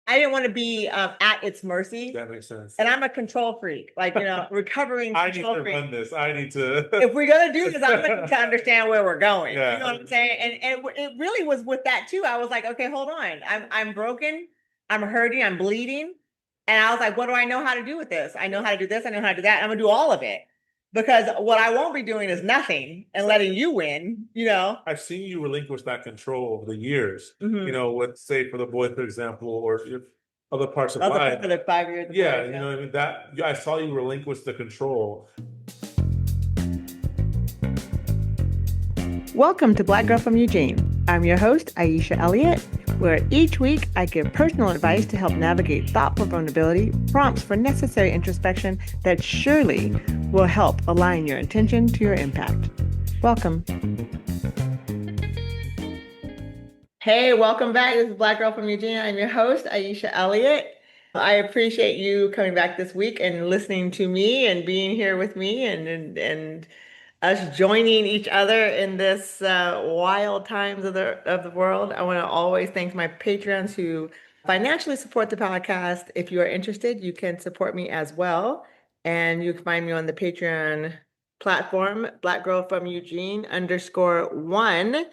I didn't want to be at its mercy. That makes sense. And I'm a control freak, like, recovering I need control to freak. run this. I need to. If we're gonna do this, I'm going to understand where we're going. Yeah. You know what I'm saying? And it really was with that too. I was like, okay, hold on. I'm broken. I'm hurting. I'm bleeding. And I was like, what do I know how to do with this? I know how to do this. I know how to do that. I'm gonna do all of it. Because what I won't be doing is nothing and letting you win, I've seen you relinquish that control over the years. Mhm. Let's say for the boy, for example, or if other parts of For life. the 5 years. Yeah, I mean I saw you relinquish the control. Welcome to Black Girl from Eugene. I'm your host, Aisha Elliott, where each week I give personal advice to help navigate thoughtful vulnerability, prompts for necessary introspection that surely will help align your intention to your impact. Welcome. Hey, welcome back. This is Black Girl from Eugene. I'm your host, Aisha Elliott. I appreciate you coming back this week and listening to me and being here with me and us joining each other in this wild times of the world. I want to always thank my patrons who financially support the podcast. If you are interested, you can support me as well. And you can find me on the Patreon platform, Black Girl from Eugene _1.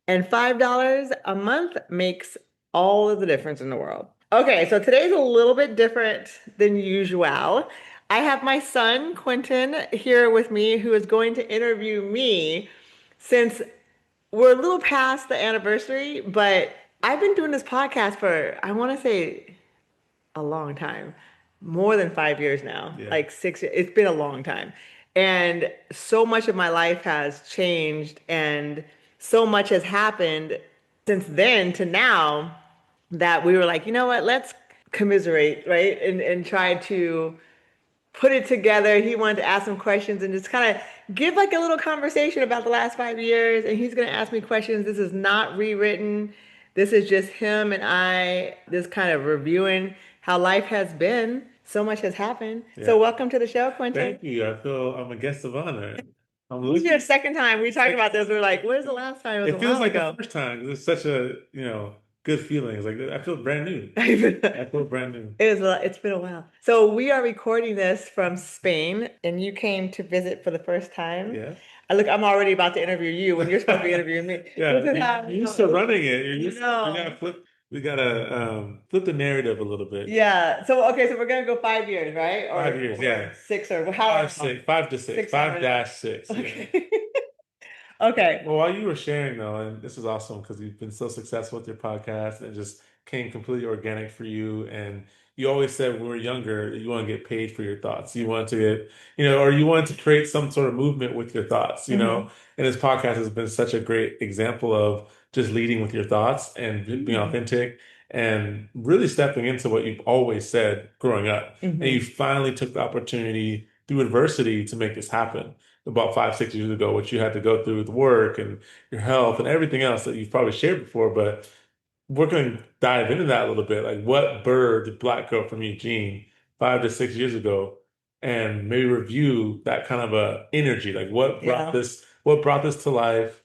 And $5 a month makes all of the difference in the world. Okay, so today's a little bit different than usual. I have my son, Quinten, here with me, who is going to interview me since we're a little past the anniversary, but I've been doing this podcast for, I want to say, a long time, more than 5 years now, like 6 years. It's been a long time. And so much of my life has changed and so much has happened since then to now that we were like, you know what, let's commiserate, right? And try to put it together. He wanted to ask some questions and just kind of give like a little conversation about the last 5 years. And he's going to ask me questions. This is not rewritten. This is just him and I just kind of reviewing how life has been. So much has happened. Yeah. So welcome to the show, Quinten. Thank you. I feel I'm a guest of honor. This is your second time. We talked about this. We were like, where's the last time? It feels like the first time. It's such a, good feeling. It's like I feel brand new. I feel brand new. It's been a while. So we are recording this from Spain, and you came to visit for the first time. Yeah. I'm already about to interview you when you're supposed to be interviewing me. Yeah, you're used to running it. We gotta flip the narrative a little bit. Yeah. So we're gonna go 5 years, right? 5 years, yeah. 6 or how? 5 to 6. 5-6. Okay. Yeah. Okay. Well, while you were sharing though, and this is awesome because you've been so successful with your podcast and just came completely organic for you. And you always said when we were younger, you want to get paid for your thoughts. You want to get, or you want to create some sort of movement with your thoughts, And this podcast has been such a great example of just leading with your thoughts and being authentic and really stepping into what you've always said growing up. And you finally took the opportunity through adversity to make this happen about 5-6 years ago, what you had to go through with work and your health and everything else that you've probably shared before. But we're going to dive into that a little bit. Like what birthed Black Girl from Eugene 5 to 6 years ago, and maybe review that kind of a energy. Like what brought this to life?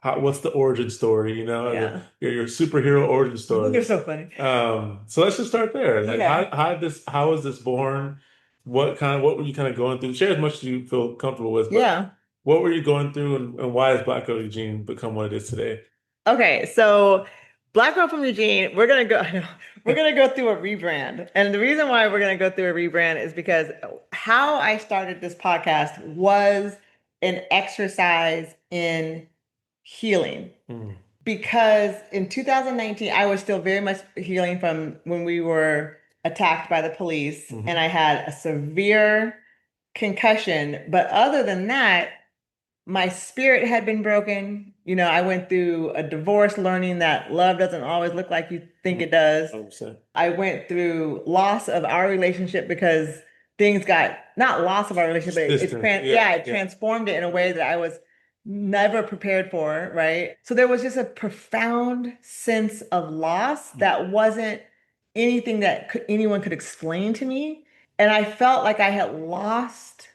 What's the origin story? Your superhero origin story. You're so funny. So let's just start there. Like how was this born? What were you kind of going through? Share as much as you feel comfortable with. But what were you going through, and why has Black Girl Eugene become what it is today? Okay, so Black Girl from Eugene, we're gonna go through a rebrand. And the reason why we're gonna go through a rebrand is because how I started this podcast was an exercise in healing. Because in 2019, I was still very much healing from when we were attacked by the police, and I had a severe concussion. But other than that, my spirit had been broken. I went through a divorce, learning that love doesn't always look like you think it does. 100%. I went through loss of our relationship because things got, not loss of our relationship, but it transformed it in a way that I was never prepared for, right? So there was just a profound sense of loss that wasn't anything that anyone could explain to me. And I felt like I had lost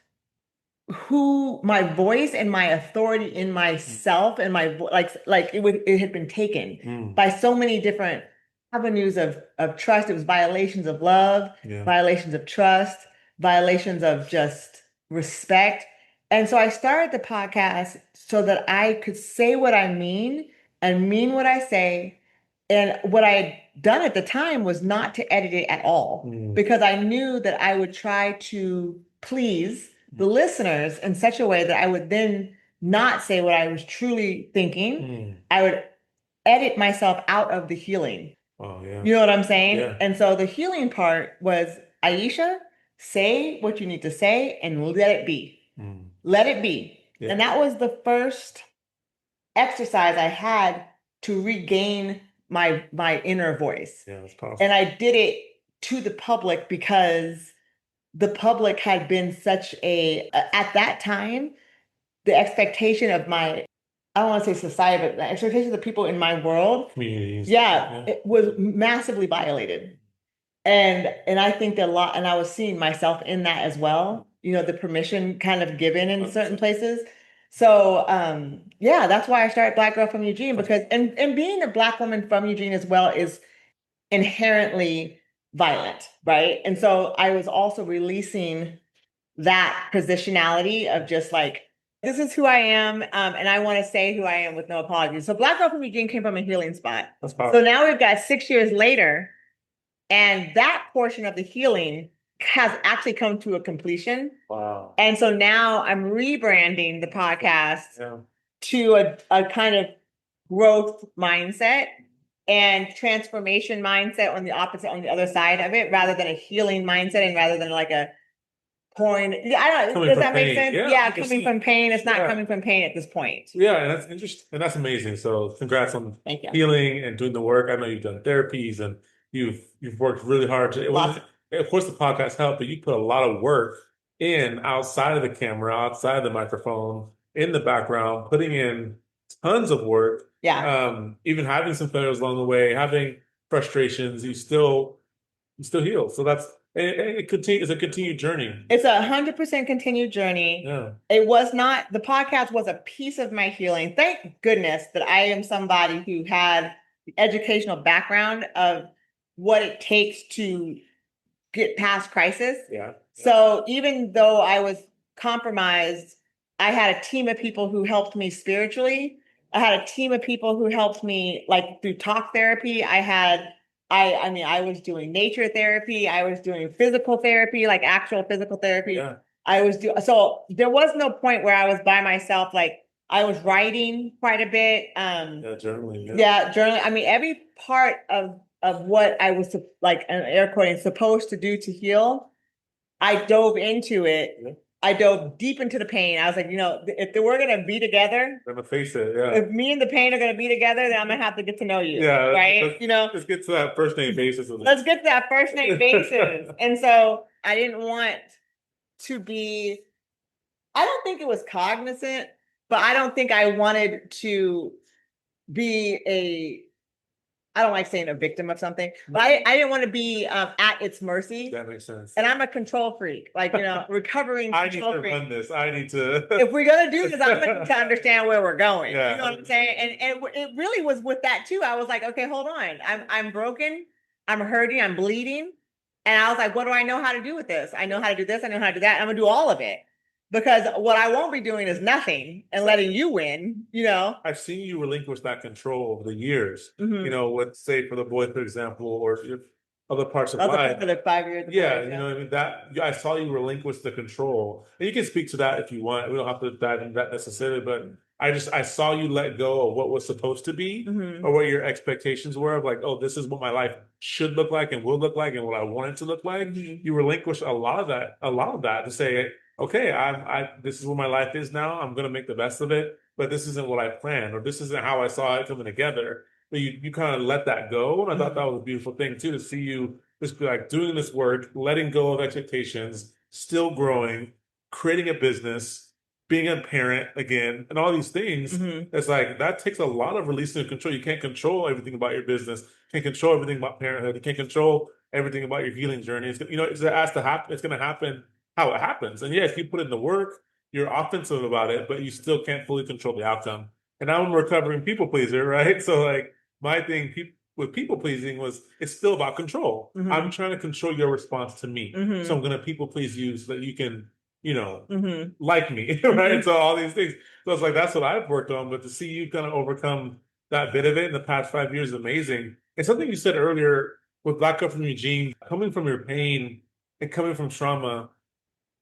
who my voice and my authority in myself and my it had been taken by so many different avenues of trust. It was violations of love, Yeah. violations of trust, violations of just respect. And so I started the podcast so that I could say what I mean and mean what I say. And what I had done at the time was not to edit it at all because I knew that I would try to please the listeners in such a way that I would then not say what I was truly thinking. I would edit myself out of the healing. Oh, yeah. You know what I'm saying? Yeah. And so the healing part was, Aisha, say what you need to say and let it be. Let it be. Yeah. And that was the first exercise I had to regain my inner voice. Yeah, that's powerful. And I did it to the public because the public had been such at that time, the expectation of my, I don't want to say society, but the expectations of people in my world, Communities. yeah, it was massively violated. And I think that a lot, and I was seeing myself in that as well, you know, the permission kind of given in certain places. So yeah, that's why I started Black Girl from Eugene because and being a Black woman from Eugene as well is inherently violent, right? And so I was also releasing that positionality of just like, this is who I am, and I want to say who I am with no apologies. So Black Girl from Eugene came from a healing spot. That's powerful. So now we've got 6 years later, and that portion of the healing has actually come to a completion. Wow. And so now I'm rebranding the podcast Yeah. to a kind of growth mindset and transformation mindset on the opposite, on the other side of it, rather than a healing mindset and rather than like a pouring. I don't know. Coming Does from that make pain. sense? Yeah, Yeah, 100%. coming from pain. It's not Yeah. coming from pain at this point. Yeah, and that's interesting, and that's amazing. So, congrats on Thank you. healing and doing the work. I know you've done therapies and you've worked really hard to. It Lots. of course, the podcast helped, but you put a lot of work in outside of the camera, outside of the microphone, in the background, putting in tons of work. Yeah. Even having some failures along the way, having frustrations, you still heal. So that's it's a continued journey. It's 100% continued journey. Yeah. It was not, the podcast was a piece of my healing. Thank goodness that I am somebody who had the educational background of what it takes to get past crisis. Yeah. So even though I was compromised, I had a team of people who helped me spiritually. I had a team of people who helped me like through talk therapy. I mean, I was doing nature therapy. I was doing physical therapy, like actual physical therapy. Yeah. So there was no point where I was by myself. Like I was writing quite a bit. Yeah, journaling. Yeah, journaling. I mean, every part of what I was like, an air quoting, supposed to do to heal, I dove into it. Yeah. I dove deep into the pain. I was like, you know, if we're gonna be together, I'm gonna face it. Yeah. if me and the pain are gonna be together, then I'm gonna have to get to know you. Yeah. Right. You know, let's get to that first name basis. Let's get to that first name basis. And so I didn't want to be, I don't think it was cognizant, but I don't think I wanted to be I don't like saying a victim of something, but I didn't want to be at its mercy. That makes sense. And I'm a control freak, like, you know, recovering I need control to freak. run this. I need to. If we're gonna do this, I'm gonna need to understand where we're going. Yeah. You know what I'm saying? And it really was with that too. I was like, okay, hold on. I'm broken. I'm hurting. I'm bleeding. And I was like, what do I know how to do with this? I know how to do this. I know how to do that. I'm gonna do all of it. Because what I won't be doing is nothing and letting you win, you know. I've seen you relinquish that control over the years. Mhm. You know, let's say for the boy, for example, or your other parts of For life. the 5 years. Yeah, you know, what I mean, that I saw you relinquish the control, and you can speak to that if you want. We don't have to dive into that necessarily, but I saw you let go of what was supposed to be, Mhm. or what your expectations were of, like, oh, this is what my life should look like and will look like, and what I want it to look like. Mhm. You relinquish a lot of that to say, okay, this is what my life is now. I'm going to make the best of it, but this isn't what I planned, or this isn't how I saw it coming together. But you kind of let that go, and I thought that was a beautiful thing too, to see you just be like doing this work, letting go of expectations, still growing, creating a business, being a parent again, and all these things. Mhm. It's like that takes a lot of releasing and control. You can't control everything about your business. You can't control everything about parenthood. You can't control everything about your healing journey. It has to happen. It's going to happen how it happens. And yes, you put in the work, you're offensive about it, but you still can't fully control the outcome. And I'm a recovering people pleaser, right? So like my thing, with people pleasing was it's still about control. I'm trying to control your response to me. So I'm going to people please you so that you can, you know, like me, right? So all these things. So it's like that's what I've worked on. But to see you kind of overcome that bit of it in the past 5 years is amazing. And something you said earlier with Black Girl from Eugene, coming from your pain and coming from trauma,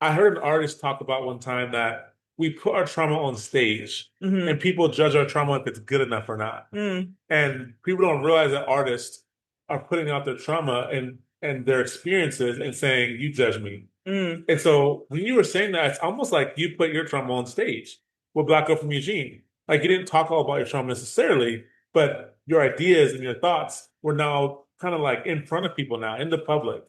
I heard an artist talk about one time that we put our trauma on stage and people judge our trauma if it's good enough or not. And people don't realize that artists are putting out their trauma and their experiences and saying, you judge me. And so when you were saying that, it's almost like you put your trauma on stage with Black Girl from Eugene. Like you didn't talk all about your trauma necessarily, but your ideas and your thoughts were now kind of like in front of people now, in the public.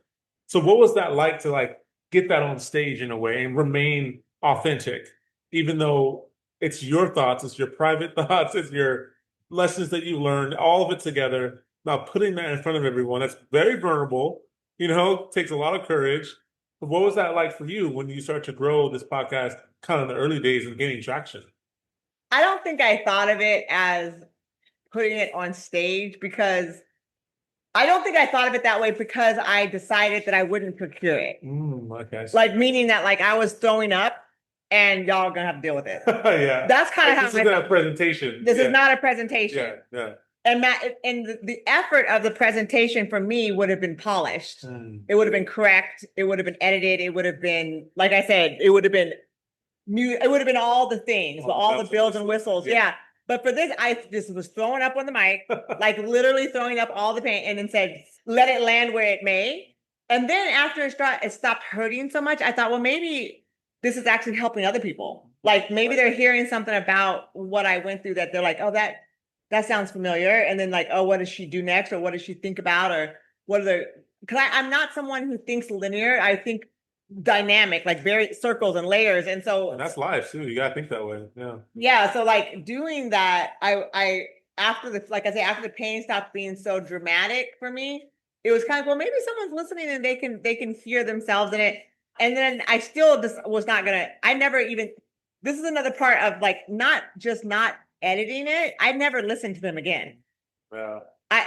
So what was that like to like get that on stage in a way and remain authentic, even though it's your thoughts, it's your private thoughts, it's your lessons that you learned, all of it together. Now putting that in front of everyone, that's very vulnerable, takes a lot of courage. But what was that like for you when you start to grow this podcast kind of in the early days and gaining traction? I don't think I thought of it as putting it on stage because I don't think I thought of it that way because I decided that I wouldn't procure it. Okay. Like meaning that like I was throwing up and y'all are gonna have to deal with it. Yeah. That's kind of how this is not a presentation. This is not a presentation. Yeah. And the effort of the presentation for me would have been polished. It would have been correct. It would have been edited. It would have been, like I said, it would have been it would have been all the things, all the bells and whistles. Yeah. But for this, I just was throwing up on the mic, like literally throwing up all the pain and then said, let it land where it may. And then after it stopped hurting so much, I thought, well, maybe this is actually helping other people. Like maybe they're hearing something about what I went through that they're like, oh, that sounds familiar. And then like, oh, what does she do next? Or what does she think about? Or what are the, because I'm not someone who thinks linear. I think dynamic, like very circles and layers. And so that's life too. You gotta think that way. Yeah. Yeah. So like doing that, I after after the pain stopped being so dramatic for me, it was kind of, well, maybe someone's listening and they can hear themselves in it. And then I still just was not gonna, I never even, this is another part of like not editing it. I never listened to them again. Yeah.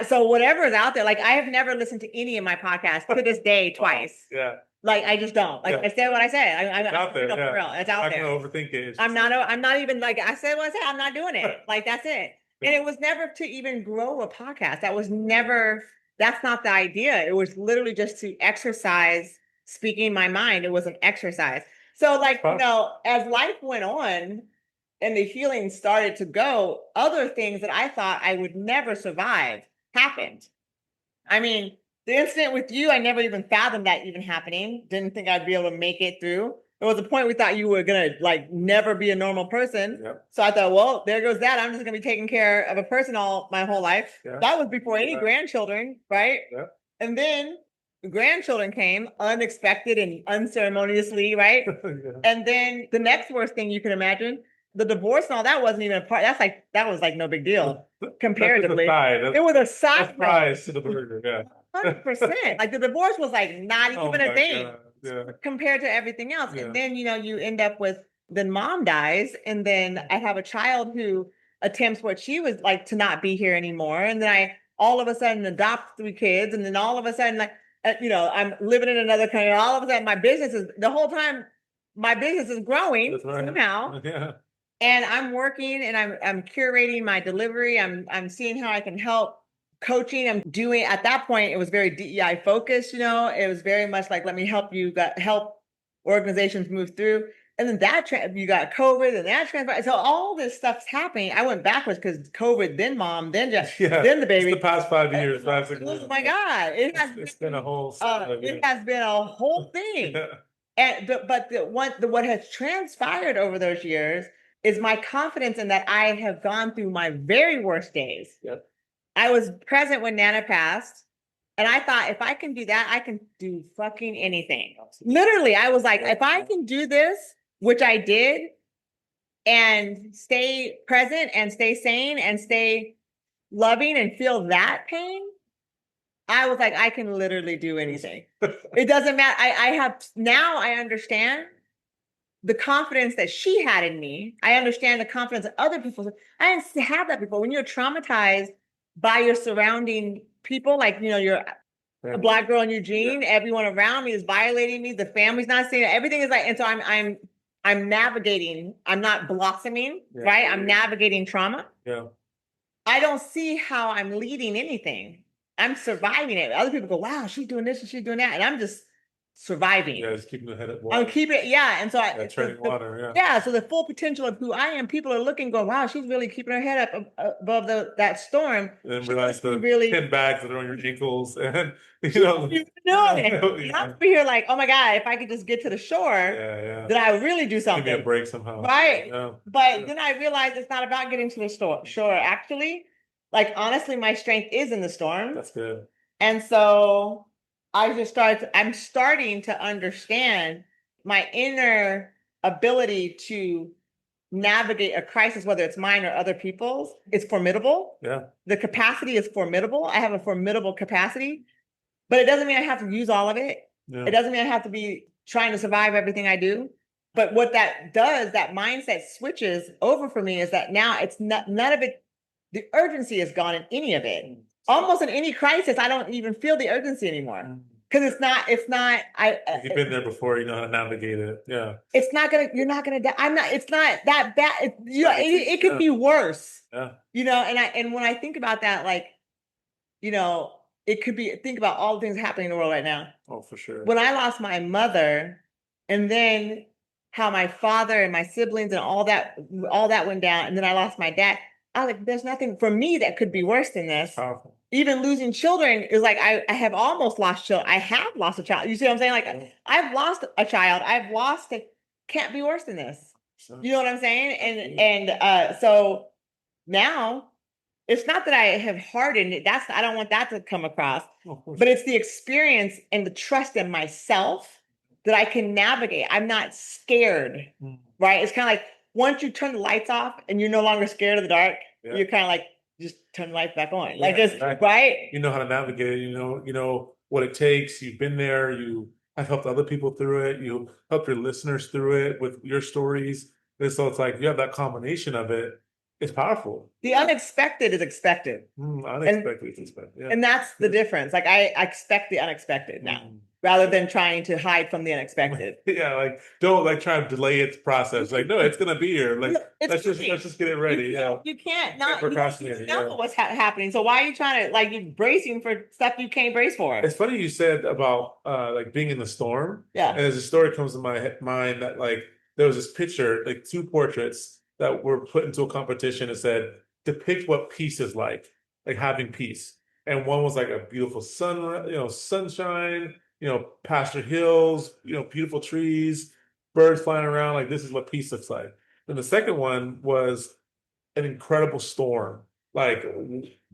So whatever is out there, like I have never listened to any of my podcasts to this day twice. Yeah. Like I just don't. Like I said what I said. I'm out there. For real. It's out there. I'm gonna overthink it. I'm not even like I said what I said. I'm not doing it. Like that's it. And it was never to even grow a podcast. That's not the idea. It was literally just to exercise speaking my mind. It was an exercise. So like, as life went on and the healing started to go, other things that I thought I would never survive happened. I mean, the incident with you, I never even fathomed that even happening. Didn't think I'd be able to make it through. There was a point we thought you were gonna like never be a normal person. Yep. So I thought, well, there goes that. I'm just gonna be taking care of a person my whole life. Yeah. That was before any grandchildren, right? Yep. And then the grandchildren came unexpected and unceremoniously, right? Yeah. And then the next worst thing you can imagine, the divorce and all that wasn't even a part. That was like no big deal comparatively. It was a side prize to the burger. Yeah. 100%. Like the divorce was like not even a thing compared to everything else. Yeah. And then, you end up with, then mom dies. And then I have a child who attempts what she was like to not be here anymore. And then I all of a sudden adopt 3 kids. And then all of a sudden, like, I'm living in another country. All of a sudden the whole time my business is growing somehow. Yeah. And I'm working and I'm curating my delivery. I'm seeing how I can help coaching. I'm doing at that point, it was very DEI focused, it was very much like, let me help organizations move through. And then you got COVID and that transpired. So all this stuff's happening. I went backwards because COVID, then mom, then the baby. It's the past 5 years. Oh my God. It's been a whole it has been a whole thing. Yeah. And what has transpired over those years is my confidence in that I have gone through my very worst days. Yep. I was present when Nana passed. And I thought, if I can do that, I can do fucking anything. Literally, I was like, if I can do this, which I did, and stay present and stay sane and stay loving and feel that pain, I was like, I can literally do anything. It doesn't matter. I understand the confidence that she had in me. I understand the confidence that other people, I didn't have that before. When you're traumatized, by your surrounding people, like, you're a Black girl in Eugene, everyone around me is violating me, the family's not seeing it, everything is like, and so I'm navigating, I'm not blossoming, right? I'm navigating trauma. Yeah. I don't see how I'm leading anything. I'm surviving it. Other people go, wow, she's doing this and she's doing that. And I'm just surviving. Yeah, just keeping the head up water. I'm keeping it, yeah. And so treading water, yeah. So the full potential of who I am, people are looking, going, wow, she's really keeping her head up above that storm. And then realize the really 10 bags that are on your ankles, and you know, I'm here like, oh my God, if I could just get to the shore, then I would really do something. Give me a break somehow. Right. But then I realized it's not about getting to the shore. Actually, like honestly, my strength is in the storm. That's good. And so I'm starting to understand my inner ability to navigate a crisis, whether it's mine or other people's, is formidable. Yeah. The capacity is formidable. I have a formidable capacity, but it doesn't mean I have to use all of it. Yeah. It doesn't mean I have to be trying to survive everything I do. But what that does, that mindset switches over for me, is that now it's not, none of it, the urgency is gone in any of it. Almost in any crisis, I don't even feel the urgency anymore. Because you've been there before, you know how to navigate it. Yeah. You're not gonna die. It's not that bad. It could be worse. Yeah. And when I think about that, like, it could be, think about all the things happening in the world right now. Oh, for sure. When I lost my mother, and then how my father and my siblings and all that went down, and then I lost my dad, I was like, there's nothing for me that could be worse than this. Powerful. Even losing children is like, I have almost lost children. I have lost a child. You see what I'm saying? Like, I've lost a child. Can't be worse than this. You know what I'm saying? And so now it's not that I have hardened it. I don't want that to come across, but it's the experience and the trust in myself that I can navigate. I'm not scared, right? It's kind of like once you turn the lights off and you're no longer scared of the dark, you're kind of like, just turn the lights back on. Like just, exactly. Right? You know how to navigate it. You know what it takes. You've been there. You have helped other people through it. You help your listeners through it with your stories. And so it's like you have that combination of it. It's powerful. The unexpected is expected. Unexpected is expected. Yeah. And that's the difference. Like I expect the unexpected now, rather than trying to hide from the unexpected. Yeah, like don't like try to delay its process. Like, no, it's gonna be here. Like let's just get it ready. You can't not procrastinate. You know what's happening. So why are you trying to, like, you bracing for stuff you can't brace for? It's funny you said about like being in the storm. Yeah. And as a story comes to my mind that like there was this picture, like two portraits that were put into a competition and said, depict what peace is like having peace. And one was like a beautiful sunshine, pasture hills, beautiful trees, birds flying around. Like this is what peace looks like. And the second one was an incredible storm, like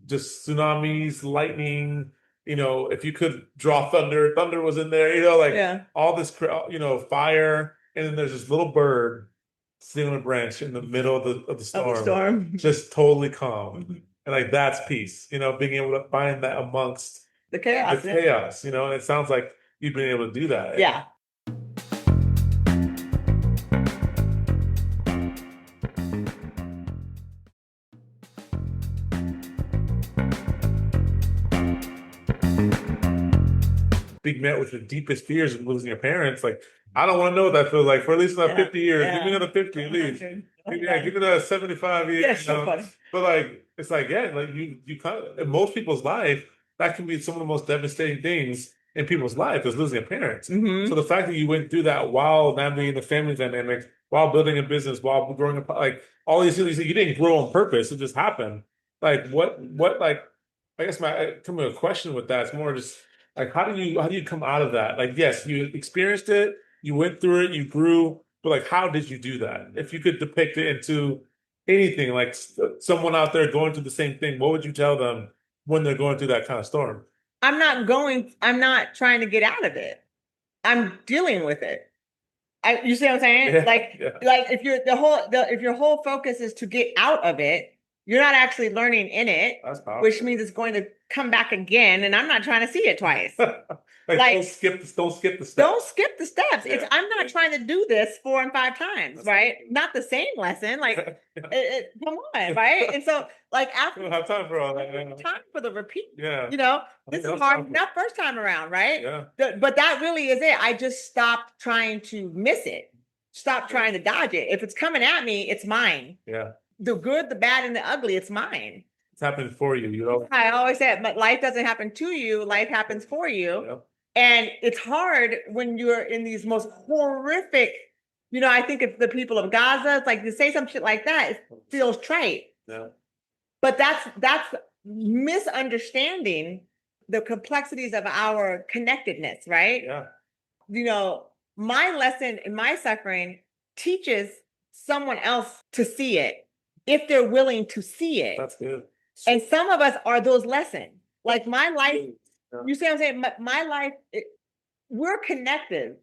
just tsunamis, lightning. If you could draw thunder was in there. All this, fire. And then there's this little bird sitting on a branch in the middle of the storm, just totally calm. And like that's peace, being able to find that amongst the chaos, and it sounds like you've been able to do that. Yeah. Being met with the deepest fears of losing your parents, like I don't want to know what that feels like for at least another 50 years. Give me another 50 at least. Give me another 75 years. That's so funny. But like it's like, like you kind of, in most people's life, that can be some of the most devastating things in people's life is losing a parent. So the fact that you went through that while navigating the family dynamic, while building a business, while growing up, like all these things, you didn't grow on purpose. It just happened. Like what like, I guess my come to a question with that. It's more just like, how do you come out of that? Like, yes, you experienced it, you went through it, you grew, but like, how did you do that? If you could depict it into anything, like someone out there going through the same thing, what would you tell them when they're going through that kind of storm? I'm not trying to get out of it. I'm dealing with it. You see what I'm saying? Like if your whole focus is to get out of it, you're not actually learning in it, That's powerful. which means it's going to come back again, and I'm not trying to see it twice. Like, don't skip the steps. Don't skip the steps. Yeah. I'm not trying to do this 4 and 5 times, That's right? Not the same lesson. Like, come on, right? And so, like, after You don't have time for all that. time for the repeat. Yeah. You know, this is hard awesome. enough first time around, right? Yeah. But that really is it. I just stopped trying to miss it. Stop trying to dodge it. If it's coming at me, it's mine. Yeah. The good, the bad, and the ugly, it's mine. It's happening for you, you know. I always said, but life doesn't happen to you, life happens for you. Yep. And it's hard when you're in these most horrific, you know, I think it's the people of Gaza, it's like to say some shit like that, it feels trite. Yeah. But that's misunderstanding the complexities of our connectedness, right? Yeah. You know, my lesson in my suffering teaches someone else to see it if they're willing to see it. That's good. And some of us are those lessons. Like my life, you see what I'm saying? My life, we're connected.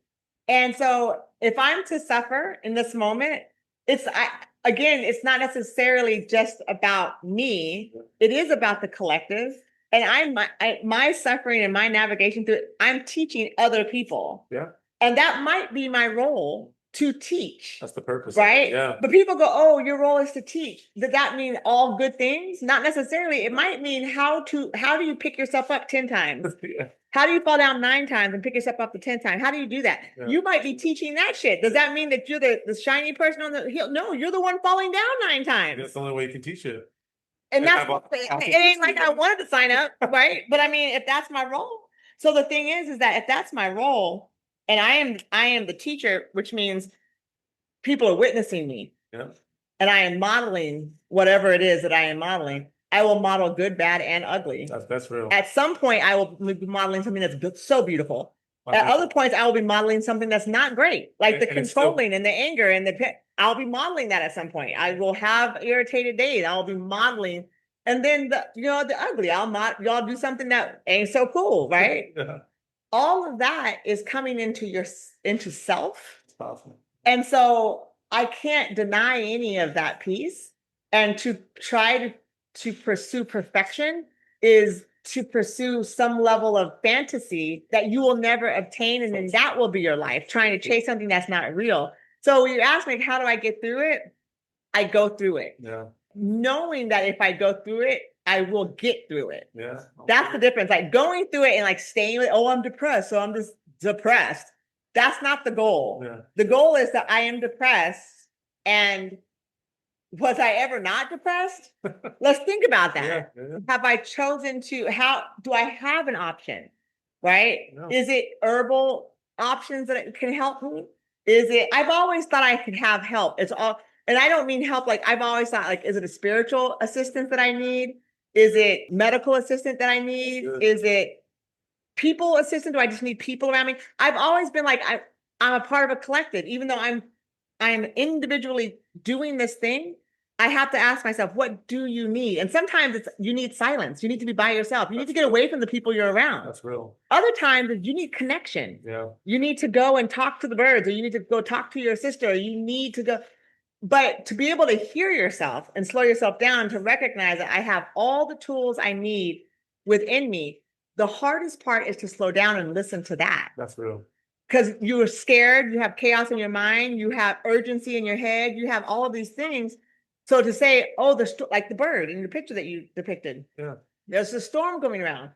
And so if I'm to suffer in this moment, again, it's not necessarily just about me. It is about the collective. And my suffering and my navigation through it, I'm teaching other people. Yeah. And that might be my role, to teach. That's the purpose. Right? Yeah. But people go, oh, your role is to teach. Does that mean all good things? Not necessarily. It might mean how do you pick yourself up 10 times? Yeah. How do you fall down 9 times and pick yourself up the 10th time? How do you do that? Yeah. You might be teaching that shit. Does that mean that you're the shiny person on the hill? No, you're the one falling down 9 times. That's the only way you can teach it. And that's it ain't like I wanted to sign up, right? But I mean, if that's my role. So the thing is that if that's my role, and I am the teacher, which means people are witnessing me. Yeah. And I am modeling whatever it is that I am modeling. I will model good, bad, and ugly. That's real. At some point, I will be modeling something that's so beautiful. At other points, I will be modeling something that's not great, like the controlling and the anger and I'll be modeling that at some point. I will have irritated days. I'll be modeling, and then the ugly. Y'all do something that ain't so cool, right? Yeah. All of that is coming into self. It's powerful. And so I can't deny any of that piece. And to try to pursue perfection is to pursue some level of fantasy that you will never obtain. And then that will be your life, trying to chase something that's not real. So you ask me, how do I get through it? I go through it. Yeah. Knowing that if I go through it, I will get through it. Yeah. That's the difference. Like going through it and like staying with, oh, I'm depressed, so I'm just depressed. That's not the goal. Yeah. The goal is that I am depressed. And was I ever not depressed? Let's think about that. Yeah, yeah. Have I chosen how do I have an option? Right? No. Is it herbal options that can help me? I've always thought I could have help. It's all, and I don't mean help, like I've always thought, like, is it a spiritual assistance that I need? Is it medical assistance that I need? Good. Is it people assistance? Do I just need people around me? I've always been like, I'm a part of a collective, even though I'm individually doing this thing. I have to ask myself, what do you need? And sometimes you need silence. You need to be by yourself. You need to get away from the people you're around. That's real. Other times you need connection. Yeah. You need to go and talk to the birds, or you need to go talk to your sister, or you need to go. But to be able to hear yourself and slow yourself down, to recognize that I have all the tools I need within me. The hardest part is to slow down and listen to that. That's real. Because you're scared, you have chaos in your mind, you have urgency in your head, you have all of these things. So to say, oh, like the bird in the picture that you depicted, yeah, there's a storm coming around.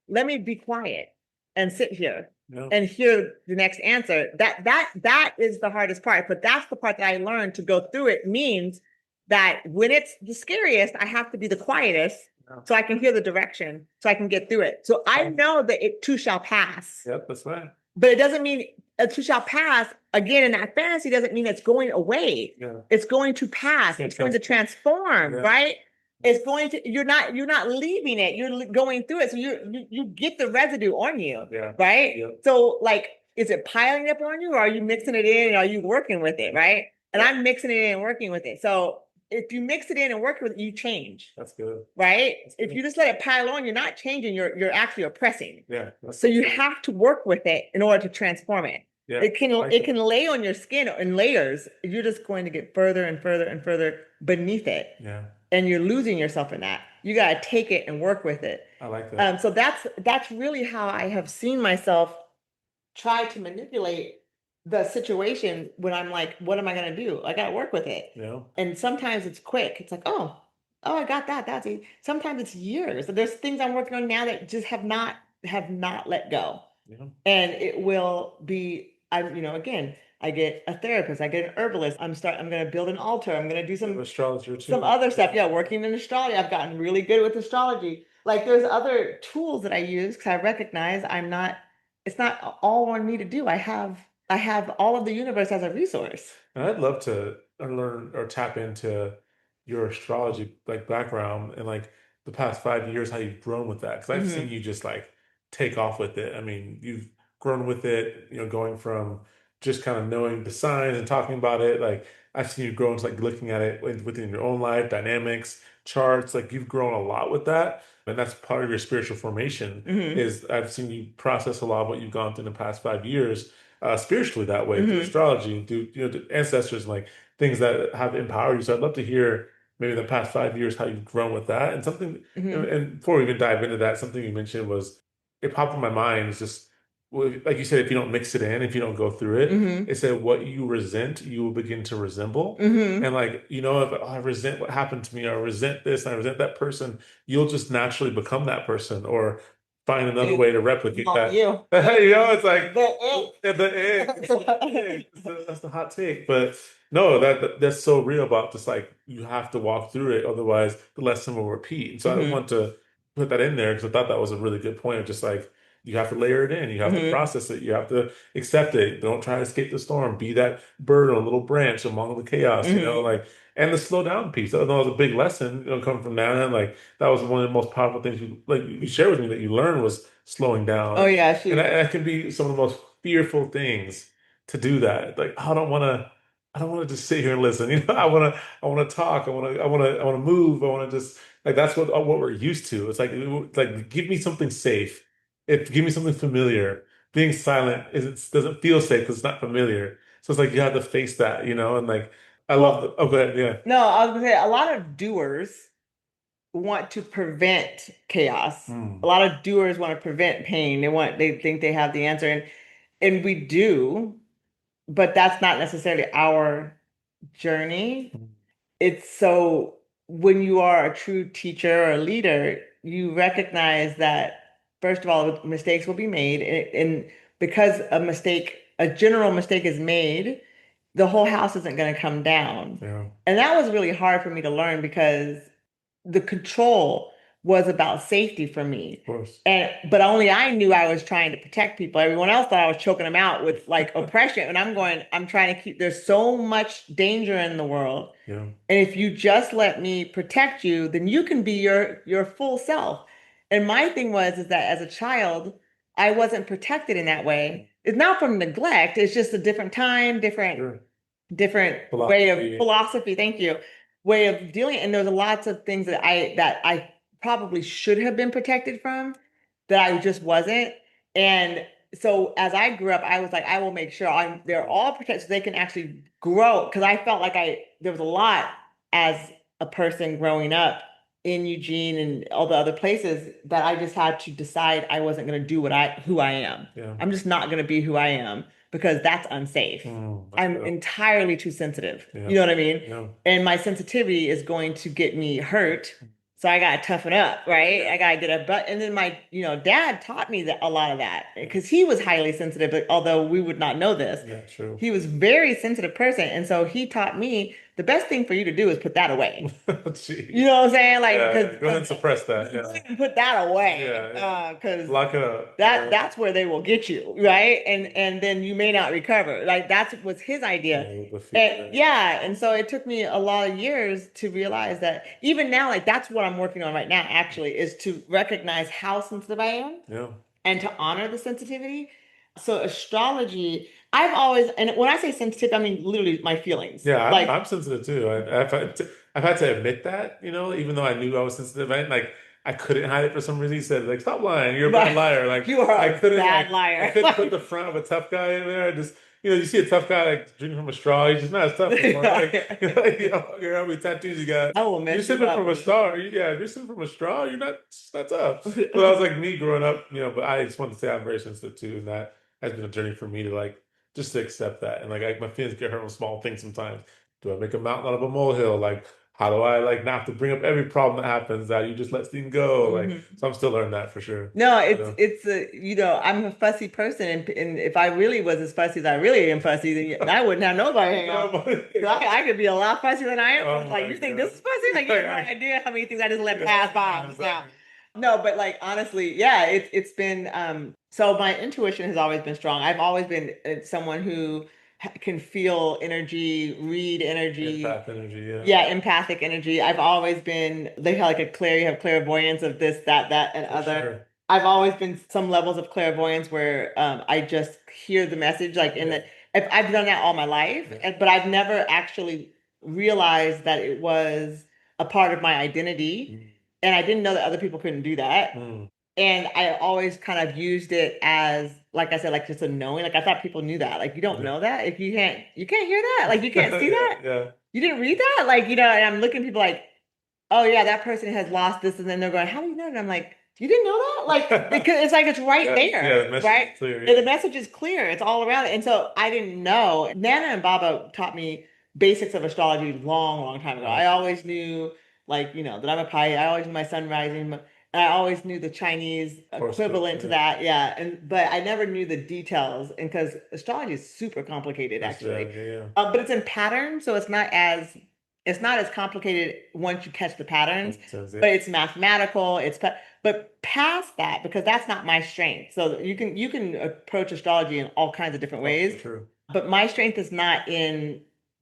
Let me be quiet and sit here yeah. and hear the next answer. That is the hardest part. But that's the part that I learned to go through. It means that when it's the scariest, I have to be the quietest, so I can hear the direction, so I can get through it. So I know that it too shall pass. Yep, that's right. But it doesn't mean it too shall pass. Again, in that fantasy doesn't mean it's going away. Yeah. It's going to pass. It's going to transform, right? It's going to, you're not leaving it. You're going through it. So you get the residue on you, right? Yeah. So like, is it piling up on you, or are you mixing it in, and are you working with it, right? And I'm mixing it in and working with it. So if you mix it in and work with it, you change. That's good. Right? That's good. If you just let it pile on, you're not changing, you're actually oppressing. Yeah. So you have to work with it in order to transform it. Yeah. It can lay on your skin in layers. You're just going to get further and further and further beneath it. Yeah. and you're losing yourself in that. You got to take it and work with it. I like that. So that's really how I have seen myself try to manipulate the situation when I'm like, what am I gonna do? I gotta work with it. Yeah. And sometimes it's quick. It's like, oh, I got that. That's it. Sometimes it's years. There's things I'm working on now that just have not let go. Yeah. And it will be, again, I get a therapist, I get an herbalist. I'm gonna build an altar. I'm gonna do Astrologer some too. other stuff. Yeah, working in astrology. I've gotten really good with astrology. Like there's other tools that I use because I recognize it's not all on me to do. I have all of the universe as a resource. And I'd love to learn or tap into your astrology like background and like the past 5 years, how you've grown with that. Because I've seen Hmm. you just like take off with it. I mean, you've grown with it, going from just kind of knowing the signs and talking about it. Like I've seen you grow into like looking at it within your own life, dynamics, charts. Like you've grown a lot with that. And that's part of your spiritual formation Hmm. is I've seen you process a lot of what you've gone through in the past 5 years spiritually that way through Hmm. astrology and through the ancestors and like things that have empowered you. So I'd love to hear maybe the past 5 years how you've grown with that and something. Hmm. And before we even dive into that, something you mentioned was it popped in my mind. Is just well, like you said, if you don't mix it in, if you don't go through it, Hmm. it said what you resent, you will begin to resemble. And Hmm. like if I resent what happened to me, or I resent this, and I resent that person, you'll just naturally become that person, or find another way to replicate Not that. you. It's like The the egg. It's the egg. it. That's the hot take. But no, that's so real about just like you have to walk through it, otherwise the lesson will repeat. And so I Hmm. want to put that in there because I thought that was a really good point of just like you have to layer it in, you have to Hmm. process it, you have to accept it. Don't try to escape the storm. Be that bird on a little branch among the chaos, Hmm. like and the slow down piece. That was a big lesson, coming from that. And like that was one of the most powerful things you shared with me that you learned was slowing Oh down. yeah, And shoot. that can be some of the most fearful things to do that. Like, I don't want to just sit here and listen. I want to talk. I want to move. I want to just like, that's what we're used to. It's like, give me something safe. Give me something familiar. Being silent doesn't feel safe because it's not familiar. So it's like, you have to face that, and like, I love Well, oh, go ahead. Yeah. no, I was gonna say a lot of doers want to prevent chaos. A Mm. lot of doers want to prevent pain. They think they have the answer, and we do, but that's not necessarily our journey. It's so when you are a true teacher or a leader, you recognize that first of all, mistakes will be made, and because a general mistake is made, the whole house isn't going to come down. Yeah. And that was really hard for me to learn because the control was about safety for me. Of course. But only I knew I was trying to protect people. Everyone else thought I was choking them out with like oppression. And I'm trying to keep, there's so much danger in the world. Yeah. And if you just let me protect you, then you can be your full self. And my thing is that as a child, I wasn't protected in that way. It's not from neglect, it's just a different time, Sure. different way of Philosophy. philosophy, thank you, way of dealing. And there's lots of things that I probably should have been protected from that I just wasn't. And so as I grew up, I was like, I will make sure they're all protected so they can actually grow. Because I felt like there was a lot as a person growing up in Eugene and all the other places that I just had to decide I wasn't going to do who I am. Yeah. I'm just not going to be who I am because that's unsafe. That's I'm real. entirely too sensitive. Yeah. You know what I mean? Yeah. And my sensitivity is going to get me hurt. So I gotta toughen up, right? I gotta get a but. And then my, dad taught me that a lot of that because he was highly sensitive, but although we would not know this, Yeah, true. he was very sensitive person. And so he taught me the best thing for you to do is put that away. You Jeez. know what I'm saying? Like, Yeah, go ahead because and suppress that. go Yeah. ahead and put that away. Yeah. Because Lock it up. that's where they will get you, right? And then you may not recover. Like that's was his idea. Yeah, the And fear. yeah, and so it took me a lot of years to realize that even now, like that's what I'm working on right now, actually, is to recognize how sensitive I am Yeah. and to honor the sensitivity. So astrology, I've always, and when I say sensitive, I mean literally my feelings. Yeah, I'm Like, I'm sensitive too. I've had to admit that, even though I knew I was sensitive. I couldn't hide it for some reason. He said, like, stop lying, you're a bad Right. liar. Like You are I a couldn't bad like I liar. couldn't put the front of a tough guy in there. I just you see a tough guy like drinking from a straw, he's just not as tough anymore. Like, you know, I don't care how many tattoos you got. I will You're mess you sipping up. from a straw. Yeah, if you're sipping from a straw, you're not it's not tough. So that was like me growing up, but I just wanted to say I'm very sensitive too, and that has been a journey for me to like just to accept that. And like my feelings get hurt on small things sometimes. Do I make a mountain out of a molehill? Like, how do I like not have to bring up every problem that happens that you just let things go? Like, Mhm. so I'm still learning that for sure. No, You it's know? it's a I'm a fussy person, and if I really was as fussy as I really am fussy, then I wouldn't have nobody hang Oh out. my, 'Cause I could be a lot fussier than I am. oh But like, my you think this God. is fussy? Like, you have no idea how many things I just let Yeah, pass by yeah, just now. exactly. No, but like honestly, yeah, it's been so my intuition has always been strong. I've always been someone who can feel energy, read energy. Empath energy, yeah. Yeah, empathic energy. I've always been, they have like you have clairvoyance of this, that, and For other. sure. I've always been some levels of clairvoyance where I just hear the message, like in Yeah. the, I've done that all my life, Yeah. but I've never actually realized that it was a part of my identity. Mm. And I didn't know that other people couldn't do that. Mm. And I always kind of used it as, like I said, like just a knowing. Like I thought people knew that. Like you don't Yeah. know that if you can't hear that. Like you can't see Yeah, that. yeah. You didn't read that? Like, and I'm looking at people like, oh yeah, that person has lost this, and then they're going, how do you know? And I'm like, you didn't know that? Like, because it's like it's right Yeah, yeah, there, the message right? is clear, And yeah. the message is clear. It's all around it. And so I didn't know. Nana and Baba taught me basics of astrology long, long time ago. I Nice. always knew, like, that I'm a Pi. I always knew my sun rising. And I always knew the Chinese Horoscope, equivalent to yeah. that. Yeah. But I never knew the details. And because astrology is super complicated, That's yeah, actually. yeah, yeah. But it's in patterns, so it's not as complicated once you catch the patterns, Makes sense, yeah. but it's mathematical. But past that, because that's not my strength. So you can approach astrology in all kinds of different Oh, ways, for sure. but my strength is not in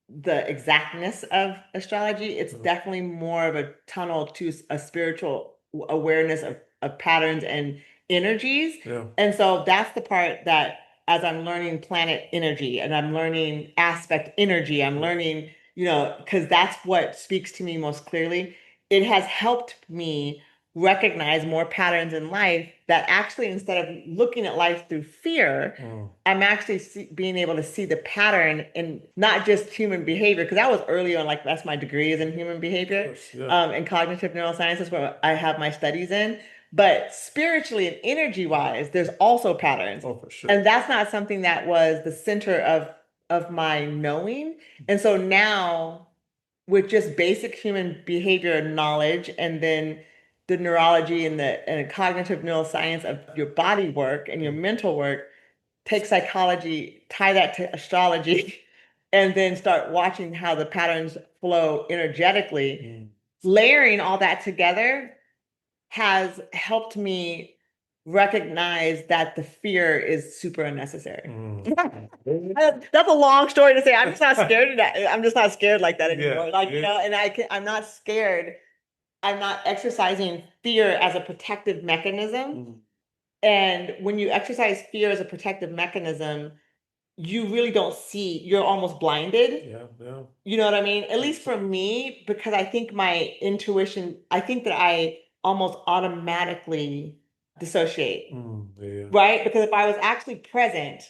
the exactness of astrology. It's Mhm. definitely more of a tunnel to a spiritual awareness of patterns and energies. Yeah. And so that's the part that as I'm learning planet energy and I'm learning aspect energy, I'm Yeah. learning, because that's what speaks to me most clearly. It has helped me recognize more patterns in life that actually, instead of looking at life through fear, Mm. I'm actually being able to see the pattern in not just human behavior, because that was early on, like that's my degree is in human Of behavior, course, yeah. and cognitive neuroscience is where I have my studies in. But spiritually and energy wise, there's also patterns. Oh, for sure. And that's not something that was the center of my knowing. And so now with just basic human behavior knowledge and then the neurology and cognitive neuroscience of your body work and your Mm. mental work, take psychology, tie that to astrology, and then start watching how the patterns flow energetically. Mm. Layering all that together has helped me recognize that the fear is super unnecessary. Mm. That's a long story to say. I'm just not scared of that. I'm just not scared like that Yeah, anymore. Like, yeah. and I'm not scared. I'm not exercising fear as a protective mechanism. Mm. And when you exercise fear as a protective mechanism, you really don't see, you're almost blinded. Yeah, yeah. You know what I mean? At least for Absolutely. me, because I think my intuition, I think that I almost automatically dissociate, Mm. Yeah, right? Because if I was actually present,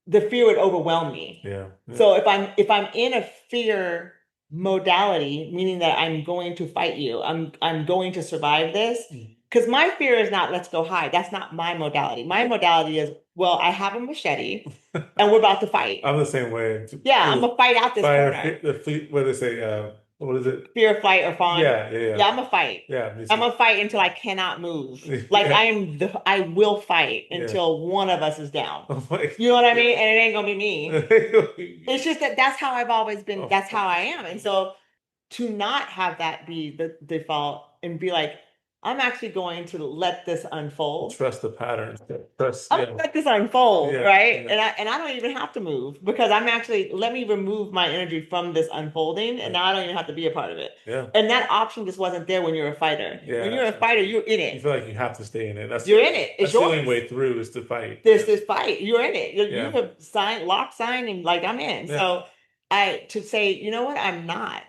the fear would overwhelm me. yeah, yeah. So if I'm in a fear modality, meaning that I'm going to fight you, I'm going to survive this, Mm. because my fear is not let's go hide. That's not my modality. My modality is, well, I have a machete and we're about to fight. I'm the same way. Yeah, I'm gonna fight out this Fire, corner. the fleet, what do they say? What is it? Fear, flight, or fawn. Yeah, yeah, yeah. Yeah, I'm gonna fight. Yeah, me I'm too. gonna fight until I cannot move. Like Yeah, I will fight yeah. until one of us is down. Oh my You know what I God. mean? And it ain't gonna be me. It's just that that's how I've always been. Of That's how I course. am. And so to not have that be the default and be like, I'm actually going to let this unfold. Trust the patterns. Trust, I'm gonna yeah, let this unfold, yeah, right? yeah. And I don't even have to move because I'm actually, let me remove my energy from this unfolding, and Right. now I don't even have to be a part of it. Yeah, And that option just wasn't there when you're a fighter. When yeah. you're a fighter, you're in You it. feel like you have to stay in it. You're in it. It's That's the only yours. way through is to fight. There's Yeah, this fight. You're in it. You yeah, have signed, lock sign, and like I'm in. yeah. So I to say, you know what? I'm not.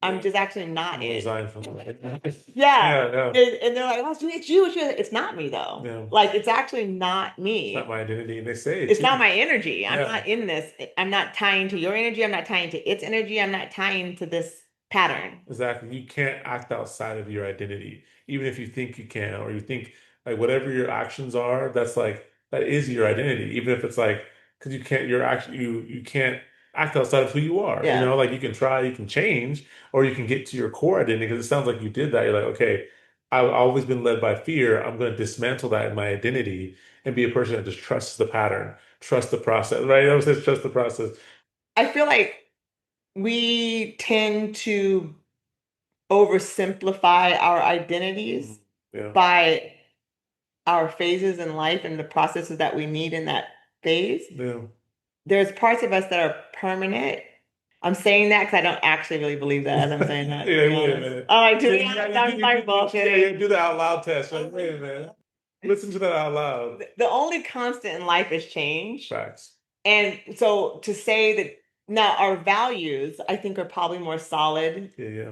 I'm just actually I'm not gonna it. resign from that. Yeah. Yeah, yeah, And they're like, oh, it's you, it's you. It's not me though. yeah. Like it's actually not It's not me. my identity, and they say it It's not too. my energy. I'm Yeah. not in this. I'm not tying to your energy. I'm not tying to its energy. I'm not tying to this pattern. Exactly. You can't act outside of your identity, even if you think you can, or you think like whatever your actions are, that's like that is your identity, even if it's like because you can't, you're actually you can't act outside of who you are. You Yeah. know, like you can try, you can change, or you can get to your core identity because it sounds like you did that. You're like, okay, I've always been led by fear. I'm going to dismantle that in my identity and be a person that just trusts the pattern, trust the process, right? I always say trust the process. I feel like we tend to oversimplify our Mhm. identities Yeah. by our phases in life and the processes that we need in that phase. Yeah. There's parts of us that are permanent. I'm saying that because I don't actually really believe that as I'm saying that, to Yeah, be wait a honest. minute. I'm like, to Yeah, be honest, I'm like yeah, yeah, bullshitting. do the out loud test. Like, wait a minute. Listen to that out loud. The only constant in life is change. Facts. And so to say that now our values, I think, are probably more solid Yeah, yeah,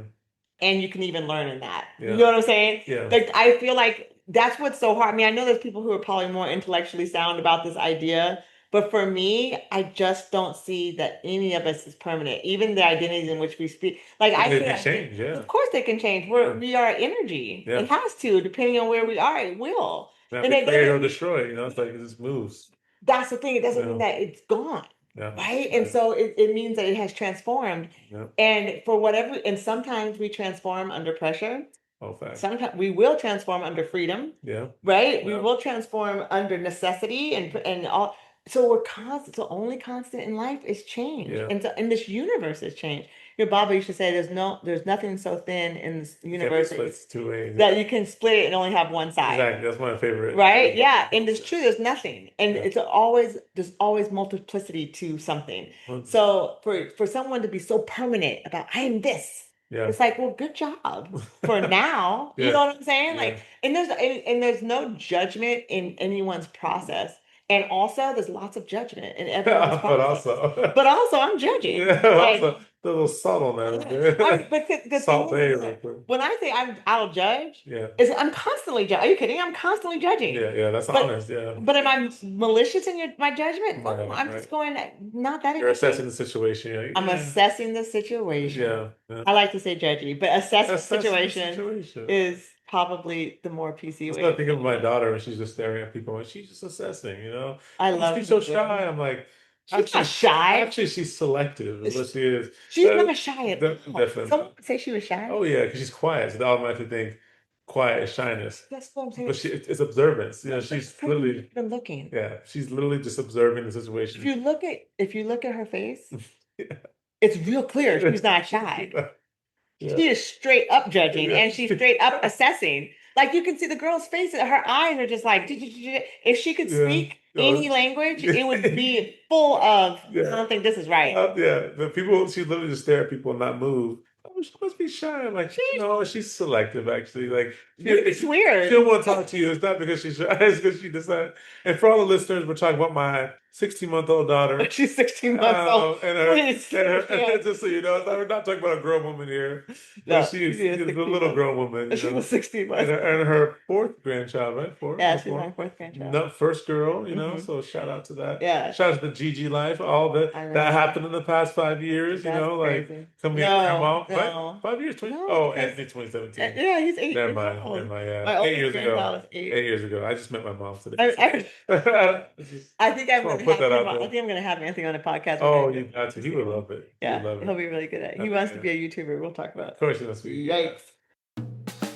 and you can even learn in that. You yeah, know what I'm saying? yeah. Like I feel like that's what's so hard. I mean, I know there's people who are probably more intellectually sound about this idea, but for me, I just don't see that any of us is permanent. Even the identities in which we speak. Like I They say, can change. of Yeah, course they can change. yeah, We are energy. It yeah. has to, depending on where we are, it will. Not And be it created doesn't or mean destroyed. You know, it's like it just moves. that's the thing. It doesn't mean Yeah, that it's gone, yeah, right? And right. so it means that it has transformed. Yeah. And for whatever, and sometimes we transform under pressure. Oh, facts. Sometimes we will transform under freedom, Yeah, right? We yeah, will transform under necessity and all. So we're constant. So only constant in life is change, yeah. and so in this universe is change. Your Baba used to say, there's nothing so thin in this It can't be universe split two ways. that you can split it and only have one side." Exactly. That's my favorite. Right? Yeah. And it's true, there's nothing. And Yeah. there's always multiplicity to something. 100%. So for someone to be so permanent about I am this, Yeah. it's like, well, good job for now. You know Yeah. what I'm saying? Yeah. Like, and there's no judgment in anyone's process. And also there's lots of judgment in everyone's But process. also, But also I'm judging. yeah, Like also the little subtleness, man. but the thing Salt Bay is real that quick. when I say I'll judge, Yeah. is I'm constantly judging. Are you kidding? I'm constantly judging. Yeah, yeah, that's But honest. Yeah. but am I malicious in my judgment? No, Right, I'm just right. going not that You're assessing interesting. the situation. You're like, I'm yeah, assessing the situation. yeah, yeah. I like to say judgy, but assessing the Assessing the situation situation. is probably the more PC That's way what I of think of saying my it. daughter when she's just staring at people. And she's just assessing, you know. I You must love be so assessing. shy. I'm like, She's not shy. actually, she's selective, is what she is. She's not shy at all. Definitely. Someone would say she was shy. Oh yeah, because she's quiet, so they automatically think quiet is shyness. That's what I'm But saying. it's observance. You know, But she's it's from literally, even looking. yeah, she's literally just observing the If situation. you look at her face, Yeah. it's real clear she's not shy. Yeah. She is straight up judging Yeah. and she's straight up assessing. Like you can see the girl's face, her eyes are just like, if she could Yeah. speak any No. language, it would be full of, I Yeah. don't think this is right. Yeah. The people, she literally just stare at people and not move. Oh, she must be shy. I'm like, She's, no, she's selective actually. Like, it's she don't weird. want to talk to you. It's not because she's shy, it's because she decided. And for all the listeners, we're talking about my 16-month-old daughter. She's 16 months old. And Please. her, just so you know, we're not talking about a grown woman here, but No, she she's is a 16 little months. grown woman, you She know. was 16 And months. her fourth grandchild, right? Fourth, Yeah, no she's fourth. my fourth grandchild. No, first girl, you know. Hmm. So shout out to that. Yeah, Shout out to the Gigi life, all I that know. happened in the past 5 years, you That's know, like crazy. coming at No, grandma, right? no, 5 years, 20. no, Oh, because Anthony 2017. yeah, he's eight Never years mind, never old. mind. Yeah, My 8 years oldest ago. grandchild is 8. 8 years ago. I just met my mom today. I, So. I, I think Just I'm want gonna to put have that him. out I there. think I'm gonna have Anthony on the podcast one day. Oh, you got to. To He see would him. love it. He would Yeah, love he'll it. be really good at it. He Okay, wants to yeah. be a YouTuber. We'll talk Of about course he must be. Yeah. it. Yikes.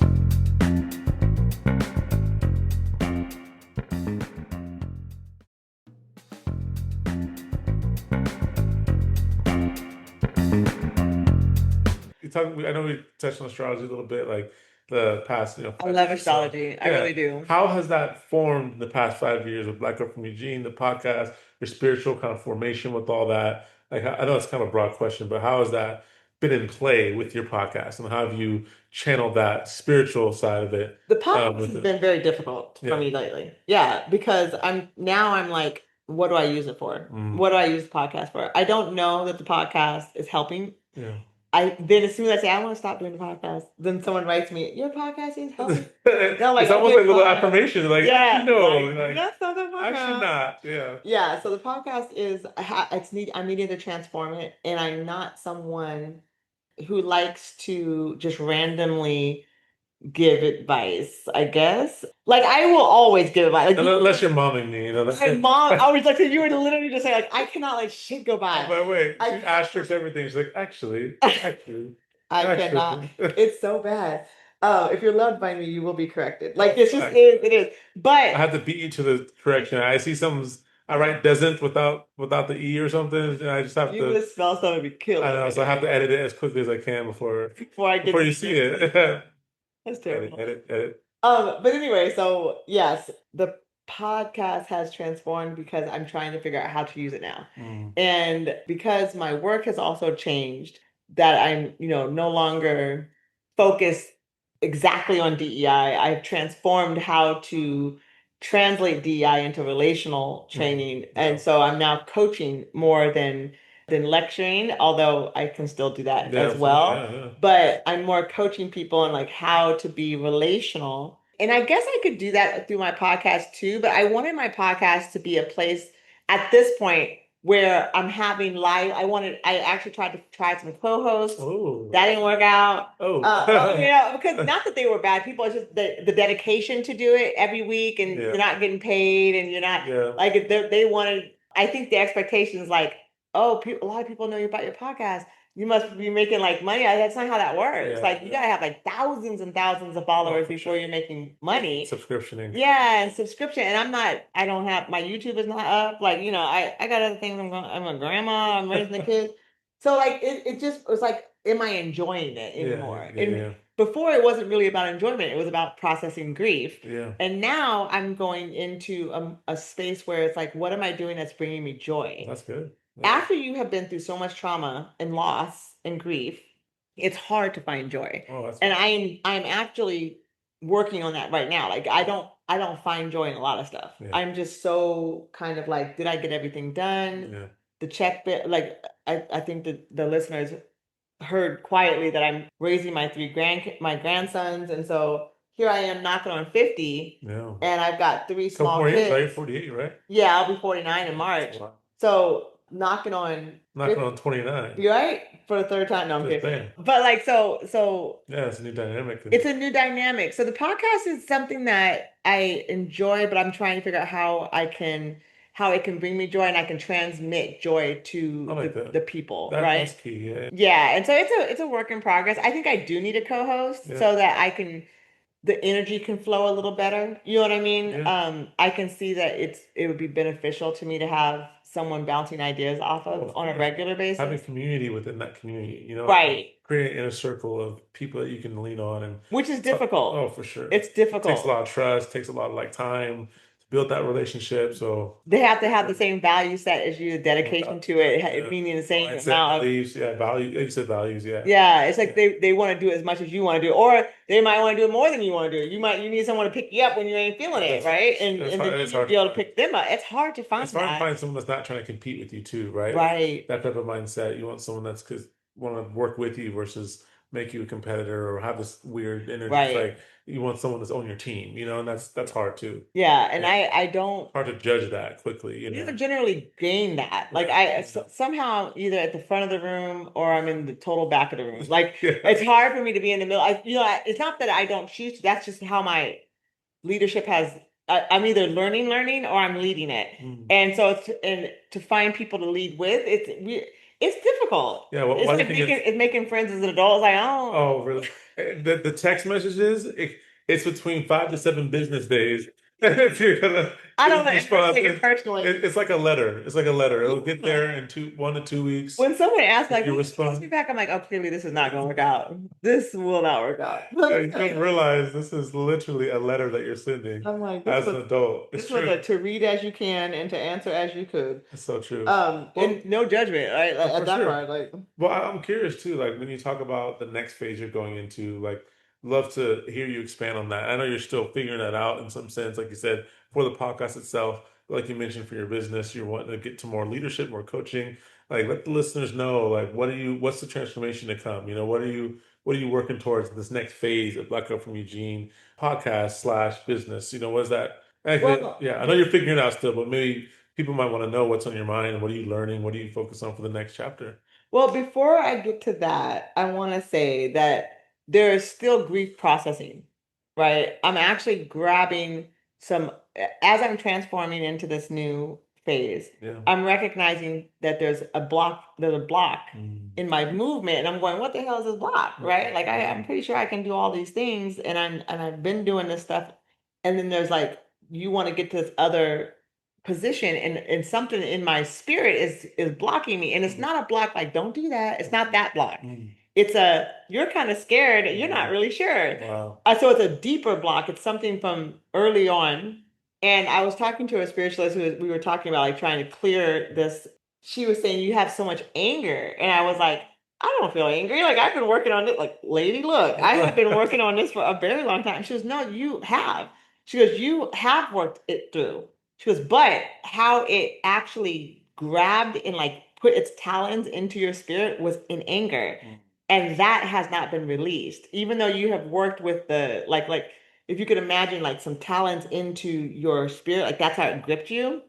You talk, I know we touched on astrology a little bit, like the past, I 5 love years or so. astrology. I Yeah. really do. How has that formed in the past 5 years with Black Girl from Eugene, the podcast, your spiritual kind of formation with all that? Like, I know it's kind of a broad question, but how has that been in play with your podcast, and how have you channeled that spiritual side of it The podcast with has it? been very difficult for Yeah. me lately. Yeah, because I'm like, what do I use it for? Mm, What do I use the podcast for? I don't know that the podcast is helping. yeah. I then as soon as I say I want to stop doing the podcast, then someone writes me, "Your podcast is helping." And I'm like, It's almost "Okay, like a little fine." affirmation, like actually Yeah, no, like like that's not the actually podcast. not. Yeah. Yeah, so the podcast is I'm needing to transform it, and I'm not someone who likes to just randomly give advice, I guess. Like I will always give advice. Like Unless you're momming me, you know. my mom, I was like, you were literally just saying, like, I cannot let shit go Oh, by. by the way, I she asterisks everything. She's like, I cannot. actually. It's so bad. If you're loved by me, you will be corrected. Like Oh, it's just facts. it is. I But have to beat you to the correction. I see some. I write doesn't without the e or something, and I just have you to. misspell something, be I killing know, so I have me to edit it as quickly as I can before I get before to you the see next one. it. That's Edit, terrible. edit, edit. But anyway, so yes, the podcast has transformed because I'm trying to figure out how to use it now. Mm, And because my work has also changed, that I'm, no longer focused exactly on DEI. I've transformed how to translate DEI into relational training. And yeah, so I'm now coaching more than lecturing, although I can still do that yeah, as absolutely, well. yeah, yeah. But I'm more coaching people on like how to be relational. And I guess I could do that through my podcast too, but I wanted my podcast to be a place at this point where I'm having live. I actually tried to try some co-hosts. Oh, That didn't work out. oh, Because not that they were bad people, it's just the dedication to do it every week, and yeah, you're not getting paid, and you're not yeah, like they wanted. I think the expectations like, oh, a lot of people know you about your podcast. You must be making like money. That's not how that works. yeah, Like you yeah. gotta have like thousands and thousands of Oh, followers for before sure. you're making money. Subscriptioning. Yeah, and subscription. And I don't have my YouTube is not up. Like, I got other things. I'm a grandma, I'm raising the kids. So like it just was like, am I enjoying it Yeah, anymore? yeah, And yeah, before it wasn't really about enjoyment, it was about processing grief. yeah. And now I'm going into a space where it's like, what am I doing that's bringing me joy? That's good. After you have been through so much trauma and loss and grief, it's hard to find joy. Oh, that's And I'm actually working on that right now. Like I don't find joy in a lot of stuff. yeah, I'm just so kind of like, did I get everything done? yeah. The check bit, like I think the listeners heard quietly that I'm raising my grandsons, and so here I am knocking on 50, Yeah. and I've got three Couple small more years, right? kids. 48, right? Yeah, I'll be 49 in That's March. a lot. So knocking on Knocking 50, on 29. you right? For the third time. No, I'm Just kidding. saying. But like so Yeah, it's a new dynamic. it's And a new dynamic. So the podcast is something that I enjoy, but I'm trying to figure out how it can bring me joy and I can transmit joy I to like the that. people, That's right? key. Yeah. Yeah, and so it's a work in progress. I think I do need a co-host Yeah. so that the energy can flow a little better. You know what I mean? Yeah. I can see that it would be beneficial to me to have someone bouncing ideas off Oh, of of on a course. regular Having basis. community within that community, Right. create an inner circle of people that you can lean on and Which is talk. difficult. Oh, for sure. It's It takes a difficult. lot of trust, takes a lot of like time to build that relationship. So They have to have the sure. same value set as you, the No dedication doubt. to Yeah. it, Yeah. meaning the same Mindset, amount of, beliefs, yeah, value. You said values, yeah. yeah, it's like Yeah. they want to do as much as you want to do, or they might want to do it more than you want to do. You need someone to pick you up when you ain't feeling it, That's right? And it's and then hard. you It's need to hard be to able to find. pick them up. It's hard to It's find hard to that. find someone that's not trying to compete with you too, right? Right, That type of mindset. You want someone that's because want to work with you versus make you a competitor or have this weird energy. It's right. like you want someone that's on your team, and that's hard too. Yeah, and Yeah, I don't hard to judge that quickly, never generally gain that. Like Right. somehow either at the front of the room or I'm in the total back of the room. Like Yeah. it's hard for me to be in the middle. It's not that I don't choose to. That's just how my leadership has. I'm either learning, or I'm leading it. Mm. And so to find people to lead with, it's difficult. Yeah. It's Why do you like think it's? it's making friends as an adult. It's like, oh, Oh, really? The text messages, it's between 5 to 7 business days if you're gonna I don't ever respond. take it personally. It's like a letter. It's like a letter. It'll get there in 1 to 2 weeks. When someone asks If like, you "When you text me respond, back?" I'm like, "Oh, clearly this is not going to work out. This will not work out." you don't realize this is literally a letter that you're sending I'm like, as an adult. It's this was true. a to read as you can and to answer as you could. It's so true. Well, And no judgment, right? Like, at for that sure. part, like, Well, I'm curious too, like when you talk about the next phase you're going into, like love to hear you expand on that. I know you're still figuring that out in some sense, like you said, for the podcast itself. like you mentioned for your business, you're wanting to get to more leadership, more coaching. Like let the listeners know, like what's the transformation to come? What are you working towards in this next phase of Black Girl from Eugene podcast slash business? What is that? Actually, Well, yeah, I know you're figuring it out still, but maybe people might want to know what's on your mind and what are you learning? What do you focus on for the next chapter? Well, before I get to that, I want to say that there is still grief processing, right? I'm actually grabbing some, as I'm transforming into this new phase, Yeah. I'm recognizing that there's a block Mm. in my movement, and I'm going, what the hell is this block, right? Like I'm Mhm. pretty sure I can do all these things, and I've been doing this stuff, and then there's like, you want to get to this other position and something in my spirit is blocking me, and it's not a block like don't do that, it's not that block, Mm. it's a you're kind of scared, you're not Mm. really sure. Wow. So it's a deeper block, it's something from early on. And I was talking to a spiritualist we were talking about like trying to clear this. She was saying you have so much anger, and I was like, I don't feel angry, like I've been working on it, like lady look, I have been working on this for a very long time. She goes, no, you have. She goes, you have worked it through. She goes, but how it actually grabbed and like put its talons into your spirit was in anger. Mm. And that has not been released. Even though you have worked with the like if you could imagine like some talons into your spirit, like that's how it gripped you.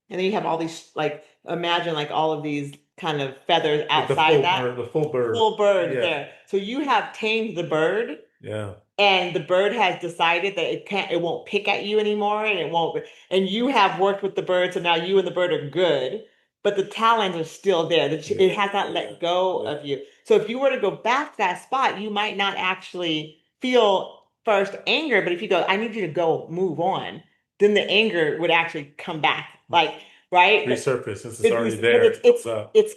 And then you have all these like imagine like all of these kind of feathers Like outside that. the full bird. Full bird Yeah. there. So you have tamed the bird, Yeah. and the bird has decided that it won't pick at you anymore, and it won't, and you have worked with the bird, so now you and the bird are good, but the talons are still there. Yeah. It has not let go Yeah. of you. So if you were to go back to that spot, you might not actually feel first anger, but if you go, I need you to go move on, then the anger would actually come back, like, right? Resurface since it's It, already because there. It comes up. it's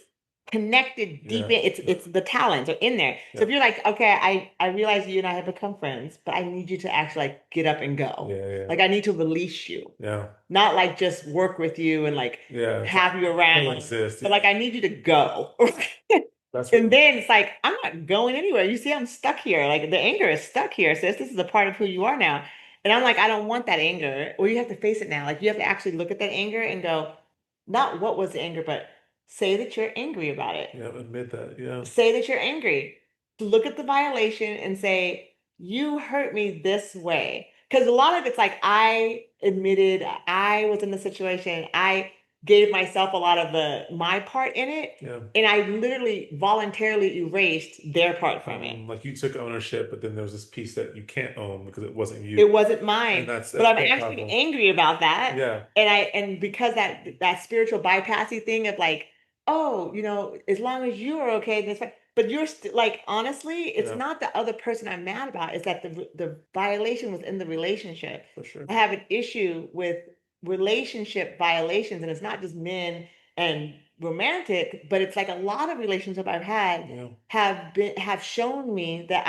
connected deep Yeah. in. It's the talents are in there. So Yeah. if you're like, okay, I realize you and I have become friends, but I need you to actually like get up and go. Yeah. Yeah. Like I need to release you, Yeah. not like just work with you and like Yeah. It's like have you around, coexist. but Yeah. like I need you to go. That's And really then it's like, I'm not going anywhere. You see, I'm stuck here. Like the anger is stuck here. Sis, this is a part of who you are now. And I'm like, I don't want that anger. Well, you have to face it now. Like you have to actually look at that anger and go, not what was the anger, but say that you're angry about it. yeah, admit that. Yeah. Say that you're angry. Look at the violation and say, you hurt me this way. Because a lot of it's like, I admitted I was in the situation. I gave myself a lot of my part in it. Yeah. And I literally voluntarily erased their part from it. Like you took ownership, but then there was this piece that you can't own because it wasn't It you. wasn't And mine, but that's I'm quite actually powerful. angry about that. Yeah. And because that spiritual bypassing thing of like, oh, as long as you are okay, then it's fine. But you're still like, honestly, it's Yeah. not the other person I'm mad about, it's that the violation was in the relationship. For sure. I have an issue with relationship violations, and it's not just men and romantic, but it's like a lot of relationships I've had Yeah. have shown me that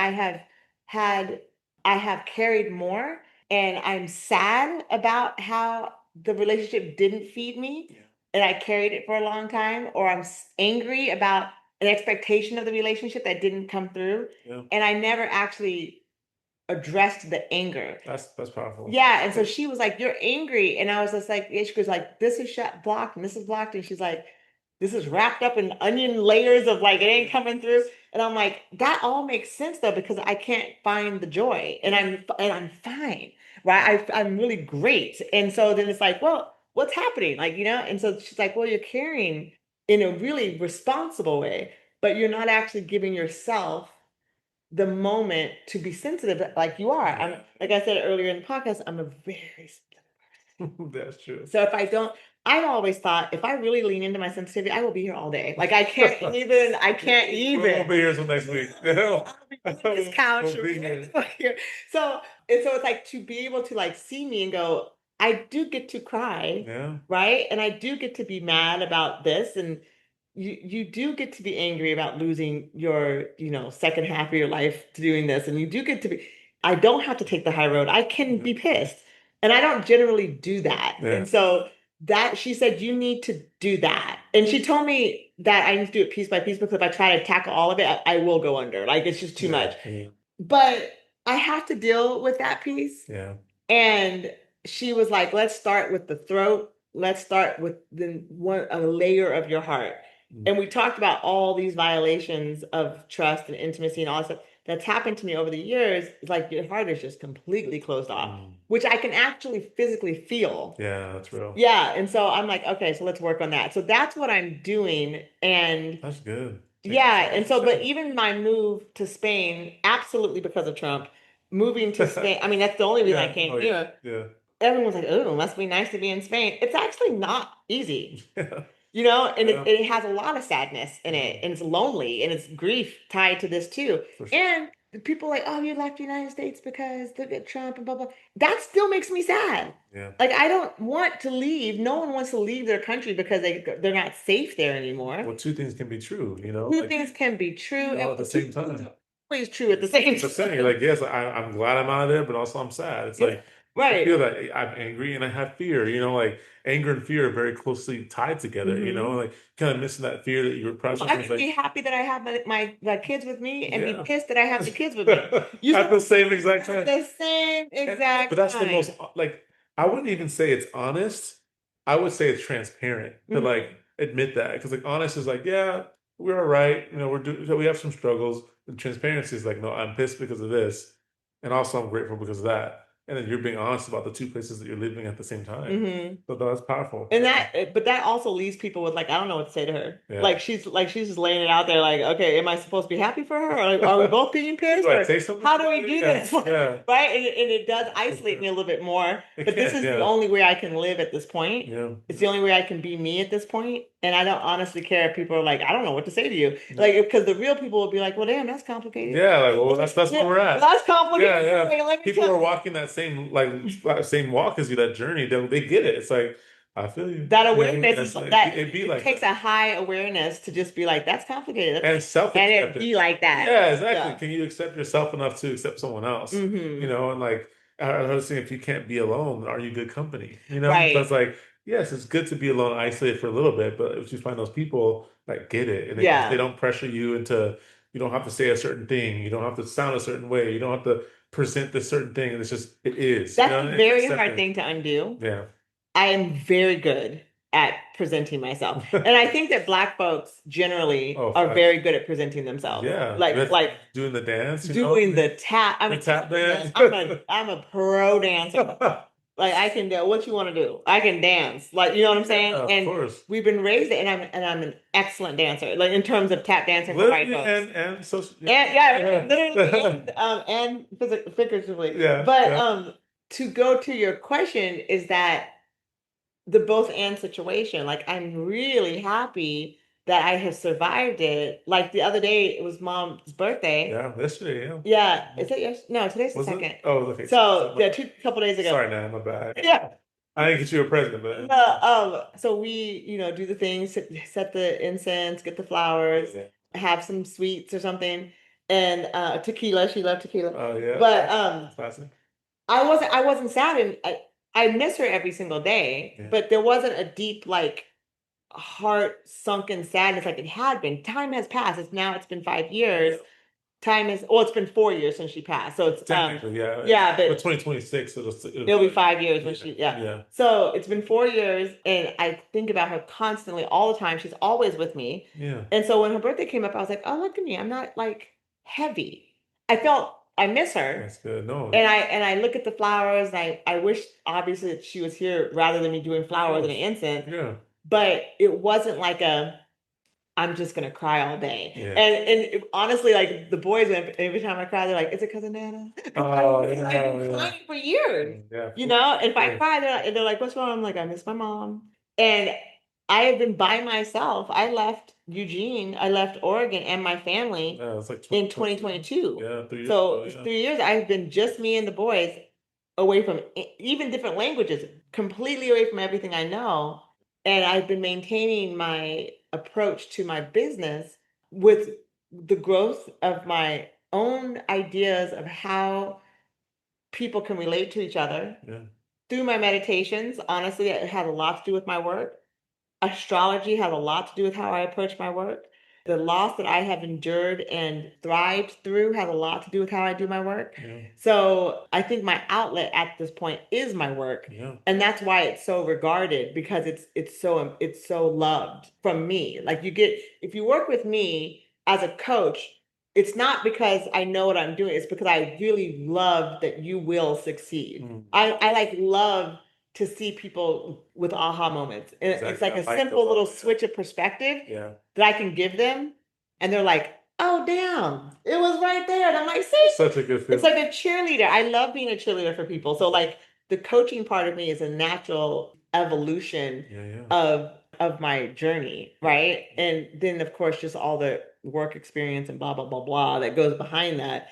had I have carried more, and I'm sad about how the relationship didn't feed me, Yeah. and I carried it for a long time, or I'm angry about an expectation of the relationship that didn't come through, Yeah. and I never actually addressed the anger. That's powerful. Yeah, and so she was like, "You're angry," and I was just like, yeah, she was like, "This is shut blocked, and this is blocked," and she's like, "This is wrapped up in onion layers of like it ain't coming through," and I'm like, "That all makes sense though because I can't find the joy, and I'm fine, right? I'm really great," and so then it's like, well, what's happening, like and so she's like, "Well, you're caring in a really responsible way, but you're not actually giving yourself." The moment to be sensitive like you are. I'm Yeah. like I said earlier in the podcast, I'm a very That's true. so if I don't, I've always thought if I really lean into my sensitivity, I will be here all day. Like I can't even. We won't be here until next week. I'll be on this couch. We'll be here. So so it's like to be able to like see me and go, I do get to cry, Yeah. right? And I do get to be mad about this, and you do get to be angry about losing your second half of your life to doing this, and you do get to be. I don't have to take the high road. I can be pissed, and I don't generally do that. Yeah. And so that she said you need to do that, and she told me that I need to do it piece by piece because if I try to tackle all of it, I will go under. Like it's just too much. Yeah. But I have to deal with that piece. Yeah. And she was like, let's start with the throat. let's start with the one a layer of your heart. Mm. And we talked about all these violations of trust and intimacy and all that stuff that's happened to me over the years. It's like your heart is just completely closed off, Mm. which I can actually physically feel. Yeah, that's real. Yeah. And so I'm like, okay, so let's work on that. So that's what I'm doing. And That's good. Take yeah. some And so, but action. even my move to Spain, absolutely because of Trump, moving to Spain, I mean, that's the only reason I Yeah. came Oh yeah. here. Yeah. Everyone's like, oh, it must be nice to be in Spain. It's actually not easy, Yeah. and Yeah. it has a lot of sadness in it, Mm. and it's lonely, and it's grief tied to this too. For sure. And people are like, oh, you left the United States because look at Trump and blah blah. That still makes me sad. Yeah. Like I don't want to leave. No one wants to leave their country because they're not safe there anymore. Well, two things can be true, Two like things can be true, all at the and two same things time. are always true at the same The saying, you're time. like, yes, I'm glad I'm out of there, but also I'm sad. It's Yeah, like I right. feel that I'm angry and I have fear. Like anger and fear are very closely tied together. Hmm. Like kind of missing that fear that you were I processing. It's can be like, happy that I have my kids with me and be yeah, pissed that I have the kids with me. You at said the same exact at time. the same But exact that's the time. most like I wouldn't even say it's honest. I would say it's transparent to like Hmm. admit that because like honest is like yeah we're all right we're doing we have some struggles and transparency is like no I'm pissed because of this and also I'm grateful because of that and then you're being honest about the two places that you're living at the same time Hmm. so that's powerful And but that also leaves people with like, I don't know what to say to her. yeah Like she's just laying it out there. Like, okay, am I supposed to be happy for her? Or like, are we both being pissed? do I Or say something how do we about it do yeah this? yeah Right? And it does isolate me a little bit more. it But this can is the yeah only way I can live at this point. yeah It's the only way I can be me at this point. And I don't honestly care if people are like, I don't know what to say to you. yeah Like, because the real people will be like, well, damn, that's complicated. Yeah, like well, that's where Yeah, we're at. that's Yeah, complicated. yeah. Like, let me People tell are walking that same walk as you, that journey. They get it. It's like I feel you. that awareness is It's like that it be it like takes that a high awareness to just be like, that's complicated. and And it be self-acceptance. like that. Yeah, exactly. Yeah. Can you accept yourself enough to accept someone else? Hmm. And like I was saying, if you can't be alone, are you good company? So it's Right. like yes, it's good to be alone, isolated for a little bit, but if you find those people that get it and they Yeah. don't pressure you into you don't have to say a certain thing, you don't have to sound a certain way, you don't have to present this certain thing, and it's just it is, That's a and it's very hard accepting. thing to undo. Yeah. I am very good at presenting myself. And I think that Black folks generally Oh, are very good at presenting themselves. yeah, Like doing the dance, doing the tap. I the mean, tap dance. I'm a pro dancer. Like I can do what you want to do. I can dance. Like you know what I'm Yeah, saying? of And course. we've been raised it, and I'm an excellent dancer. Like in terms of tap dancing for white Literally folks. and social. And yeah, literally Yeah. and figuratively. Yeah, But yeah, to go to your question is that the both and situation. Like I'm really happy that I have survived it. Like the other day, it was mom's birthday. yeah. Yesterday, yeah. Yeah, is it yes? No, today's the Was it? second. Oh, okay. So yeah, two couple days ago. Sorry, man, my bad. Yeah. I didn't get you a present, but No, so we, do the things, set the incense, get the flowers, yeah. have some sweets or something, and tequila. She loved tequila. Oh, yeah. But Classic. I wasn't sad, and I miss her every single day, Yeah. but there wasn't a deep like heart sunken sadness like it had been. Time has passed. It's been 5 years. Time is well, it's been 4 years since she passed. So it's Technically, yeah. yeah, But but 2026, it'll be 5 years when yeah, she yeah. yeah. So it's been 4 years and I think about her constantly all the time. She's always with me. Yeah. And so when her birthday came up, I was like, oh look at me. I'm not like heavy. I felt I miss her. That's good. No, And I look at the flowers and I wish obviously that she was here rather than me doing of flowers and course. an incense, Yeah. but it wasn't like a I'm just gonna cry all day. Yeah. And honestly, like the boys, every time I cry, they're like, "Is it cousin Nana?" Oh, I've been yeah. crying for years, Yeah. And if I Yeah. cry, they're like, "What's wrong?" I'm like, "I miss my mom." And I have been by myself. I left Eugene, I left Oregon, and my family Yeah, it's like in 2022. 2022. Yeah, 3 years So ago. Yeah. 3 years, I've been just me and the boys away from even different languages, completely away from everything I know. And I've been maintaining my approach to my business with the growth of my own ideas of how people can relate to each other Yeah. through my meditations. Honestly, it had a lot to do with my work. Astrology had a lot to do with how I approach my work. the loss that I have endured and thrived through has a lot to do with how I do my work. Yeah. So I think my outlet at this point is my work. Yeah. And that's why it's so regarded because it's so loved from me. Like you get if you work with me as a coach, it's not because I know what I'm doing, it's because I really love that you will succeed. Mm. I like love to see people with aha moments. And it's Exactly. like I a like the simple love. little switch of perspective Yeah. that I can give them. And they're like, oh, damn, it was right there. And I'm like, see, Such a good it's feeling. like a cheerleader. I love being a cheerleader for people. So, like, the coaching part of me is a natural evolution Yeah, yeah. of my journey, right? And then, of course, just all the work experience and blah, blah, blah, blah that goes behind that.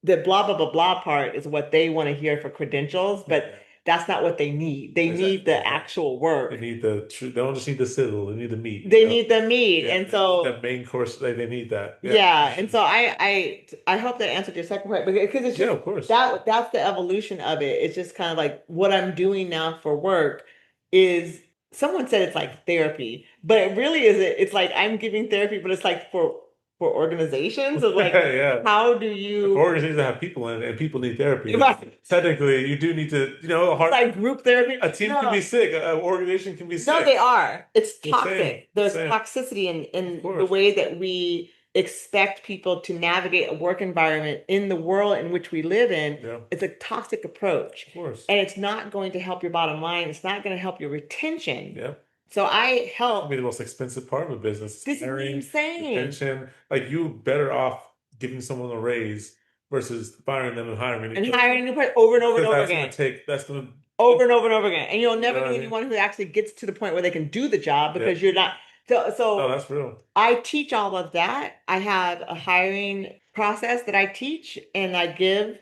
The blah blah blah blah part is what they want to hear for credentials, but Yeah. that's not what they need. They need the Exactly. actual They work. need the true. They don't just need the sizzle. They need the meat. They need the meat. Yeah, And they need so that main course. They need that. Yeah. yeah, and so I hope that answered your second part because it's Yeah, just of course. that's the evolution of it. It's just kind of like what I'm doing now for work is someone said it's like therapy, but it really isn't. It's like I'm giving therapy, but it's like for organizations of like Yeah. how do For you organizations that have people in it and people need therapy, right. technically you do need to, a It's heart, like group therapy. a team can be No, sick, an organization can be no, sick. they are. It's The same, toxic. the There's same. toxicity Of in the course. way that we expect people to navigate a work environment in the world in which we live in. Yeah, It's a toxic approach. of course. And it's not going to help your bottom line. It's not going to help your retention. Yeah. So I It'll be help. the most expensive part of a business. This is what I'm Hiring, saying. retention. Like you better off giving someone a raise versus firing them and hiring And because hiring a new person over and over and over that's gonna again. take that's gonna Over and over and over again. And you'll you never know what be I mean? anyone who actually gets to the point where they can do the job Yeah. because you're not. So, No, so that's real. I teach all of that. I have a hiring process that I teach and I give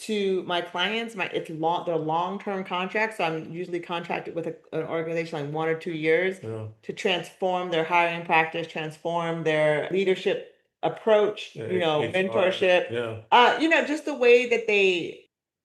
to my clients. They're long-term contracts. So I'm usually contracted with an organization like 1 or 2 years Yeah. to transform their hiring practice, transform their leadership approach, Yeah, HR. mentorship, Yeah. just the way that they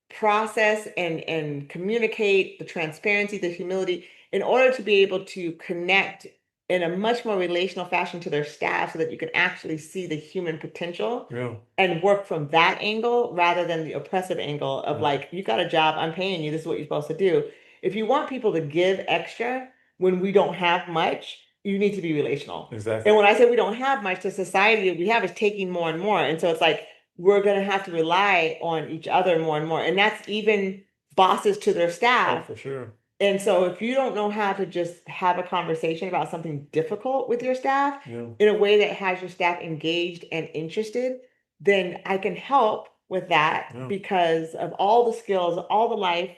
process and communicate, the transparency, the humility, in order to be able to connect in a much more relational fashion to their staff so that you can actually see the human potential Yeah. and work from that angle rather than the oppressive angle of Yeah. like, you got a job, I'm paying you, this is what you're supposed to do. If you want people to give extra when we don't have much, you need to be relational. Exactly. And when I say we don't have much, the society that we have is taking more and more. And so it's like, we're going to have to rely on each other more and more. And that's even bosses to their Oh, staff. for sure. And so if you don't know how to just have a conversation about something difficult with your staff Yeah. in a way that has your staff engaged and interested, then I can help with that Yeah. because of all the skills, all the life,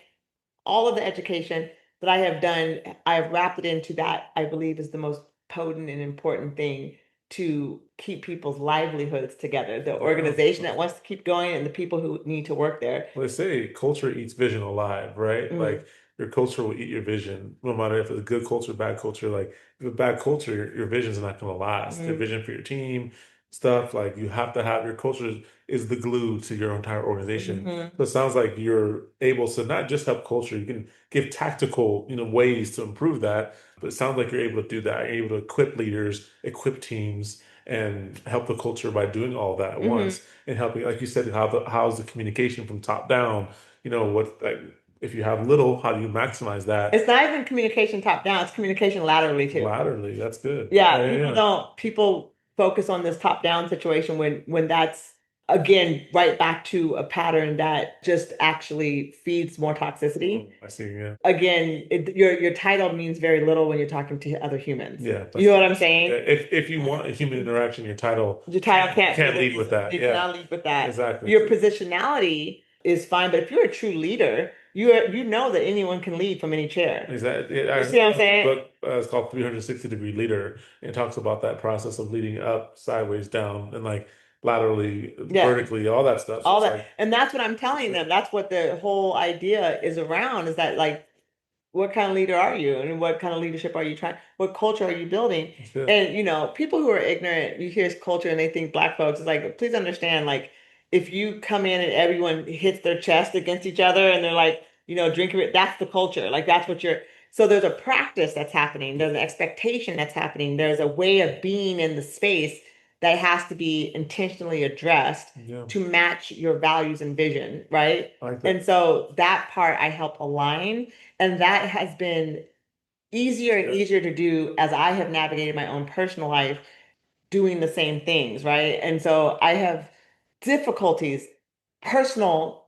all of the education that I have done. I have wrapped it into that, I believe is the most potent and important thing to keep people's livelihoods together. The organization that wants to keep going and the people who need to work there. Well, they say culture eats vision alive, right? Mm. Like your culture will eat your vision, no matter if it's a good culture, bad culture. Like if it's bad culture, your vision's not going to last. Your vision for your team, stuff like you have to have your culture is the glue to your entire organization. Mhm. So it sounds like you're able to not just help culture, you can give tactical, ways to improve that. But it sounds like you're able to do that. You're able to equip leaders, equip teams, and help the culture by doing all that at once and helping, like you said, how's the communication from top down? What like if you have little, how do you maximize that It's not even communication top down, it's communication laterally too. laterally? That's good. Yeah, Yeah, yeah, people focus on this top down situation when that's again right back to a pattern that just actually feeds more yeah. toxicity. I see. Yeah, Again, your title means very little when you're talking to other humans. yeah. You know what I'm Yeah, saying? if you want a human interaction, your title Your title can't lead with that. you Yeah, cannot lead with that. exactly. Your positionality is fine, but if you're a true leader, you know that anyone can lead from any chair. Exactly. You see what I'm saying? Book it's called 360-degree leader. And it talks about that process of leading up, sideways, down, and like laterally, Yeah. vertically, all that stuff. So All it's that. like, And that's what I'm telling them. That's what the whole idea is around is that like what kind of leader are you and what kind of leadership are you trying, what culture are you building? it's good. And people who are ignorant, you hear culture and they think black folks, it's like, please understand, like if you come in and everyone hits their chest against each other and they're like, drinking it, that's the culture. Like that's what you're, so there's a practice that's happening, there's an expectation that's happening, there's a way of being in the space that has to be intentionally addressed to match your values and vision, right? I like that. And so that part I help align, and that has been easier and easier to do as I have navigated my own personal life doing the same things, right? And so I have difficulties, personal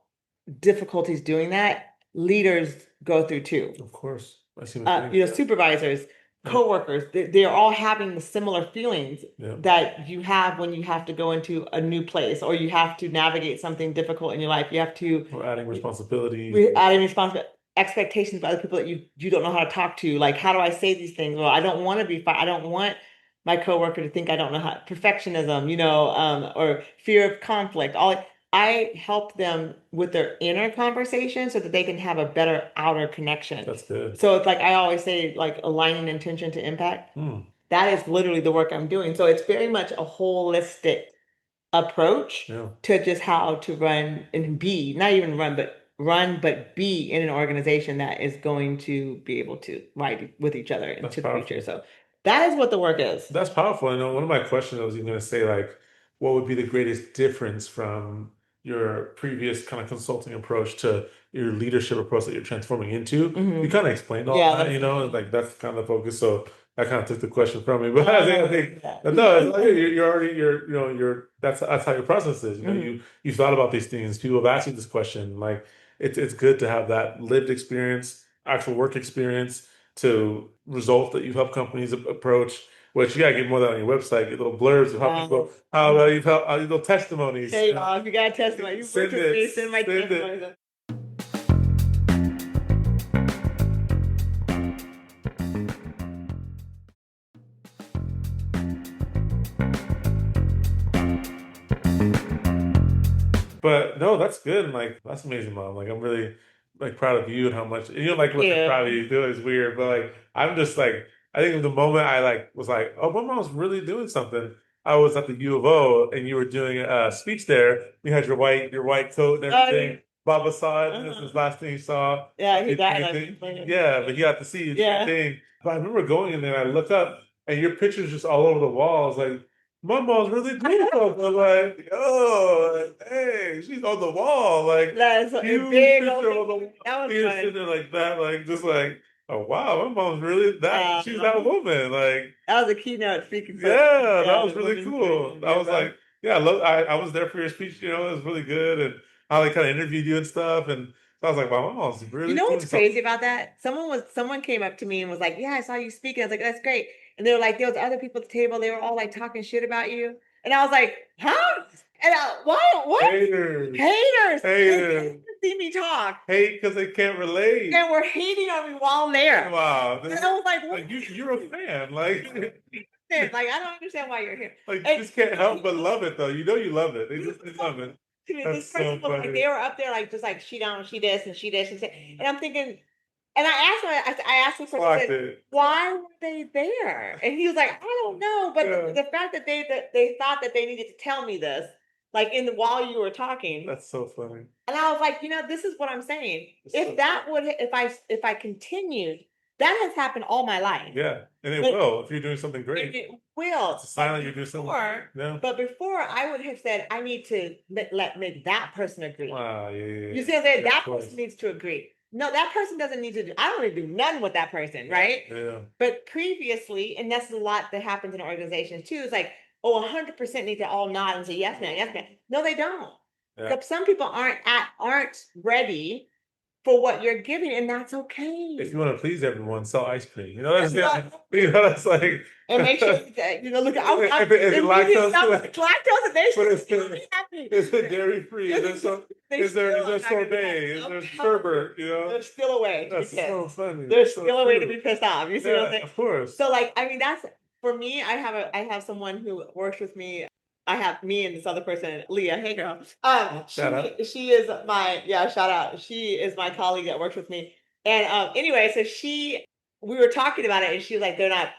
difficulties doing that. Leaders go through too. Of course. I see what you mean. Supervisors, Yeah. coworkers, they're all having the similar feelings Yeah. that you have when you have to go into a new place or you have to navigate something difficult in your life. You have to We're adding responsibilities. adding responsibility expectations by other people that you don't know how to talk to. Like, how do I say these things? Well, I don't want to be I don't want my coworker to think I don't know how perfectionism, or fear of conflict. I help them with their inner conversation so that they can have a better outer connection. That's good. So it's like I always say, like aligning intention to impact. That is literally the work I'm doing. So it's very much a holistic approach to just how to run and be, not even run, but be in an organization that is going to be able to ride with each other into the future. So that is what the work is. That's powerful. I know one of my questions I was even going to say, like, what would be the greatest difference from your previous kind of consulting approach to your leadership approach that you're transforming into? You kind of explained all that, like that's kind of the focus. So that kind of took the question from me. But I think no, it's like, you're already that's how your process is. You thought about these things. People have asked you this question. Like it's good to have that lived experience, actual work experience to results that you've helped companies approach. Which you gotta get more of that on your website, get little blurbs of how people, how you've helped, little testimonies. Hey, if you got a testimony, send my testimony. But no, that's good. And like, that's amazing, Mom. Like, I'm really like proud of you and how much, and like what you're proud of you doing is weird. But like, I'm just like, I think the moment I like was like, oh, my mom's really doing something. I was at the U of O and you were doing a speech there. You had your white coat and everything. Baba saw it, and this was the last thing he saw. Yeah, he died. Yeah, but he got to see you. Thing. But I remember going in there and I look up and your picture's just all over the walls. Like, my mom's really doing something. Like, oh, hey, she's on the wall. Like, that's a huge big picture on the wall. That was You're fun. sitting there like that, like, just like, oh, wow, my mom's really that. She's that woman. Like, that was a keynote speaking. Yeah, that was really cool. I was like, yeah, I was there for your speech. It was really good, and I like kind of interviewed you and stuff. And so I was like, wow, my mom's really. You know what's crazy about that? Someone came up to me and was like, "Yeah, I saw you speaking." I was like, "That's great." And they were like, there was other people at the table. They were all like talking shit about you, and I was like, "Huh?" And why? What? Haters. They didn't see me talk. Hate because they can't relate. And we're hating on me while I'm there. Wow. And I was like, what? Like you're a fan. Like Like, I don't understand why you're here. Like you just can't help but love it though. You know you love it. They love it. This person was like, they were up there like just like she down, she this and she this and I'm thinking, and I asked him, I said, why were they there? And he was like, I don't know, but the fact that they thought that they needed to tell me this, like while you were talking. That's so funny. And I was like, this is what I'm saying. If I continued, that has happened all my life. Yeah, and it will if you're doing something great. It will. It's a sign that you're doing something. Yeah. But before, I would have said, I need to make that person agree. Yeah. You see what I'm saying? That person needs to agree. No, that person doesn't need to do. I don't need to do nothing with that person, right? Yeah. But previously, and that's a lot that happens in organizations too. It's like, 100% need to all nod and say yes, man, yes, man. No, they don't. Yeah. Some people aren't ready for what you're giving, and that's okay. If you want to please everyone, sell ice cream. That's like. And make sure that look. If it's lactose, is it dairy free? Is there sorbet? Is there sherbet? There's still a way. That's so funny. There's still a way to be pissed off. You see what I'm saying? Of course. So that's for me. I have someone who works with me. I have me and this other person, Leah. Hey, girl. She is my shout out. She is my colleague that works with me. And anyway, so we were talking about it, and she was like, "They're not.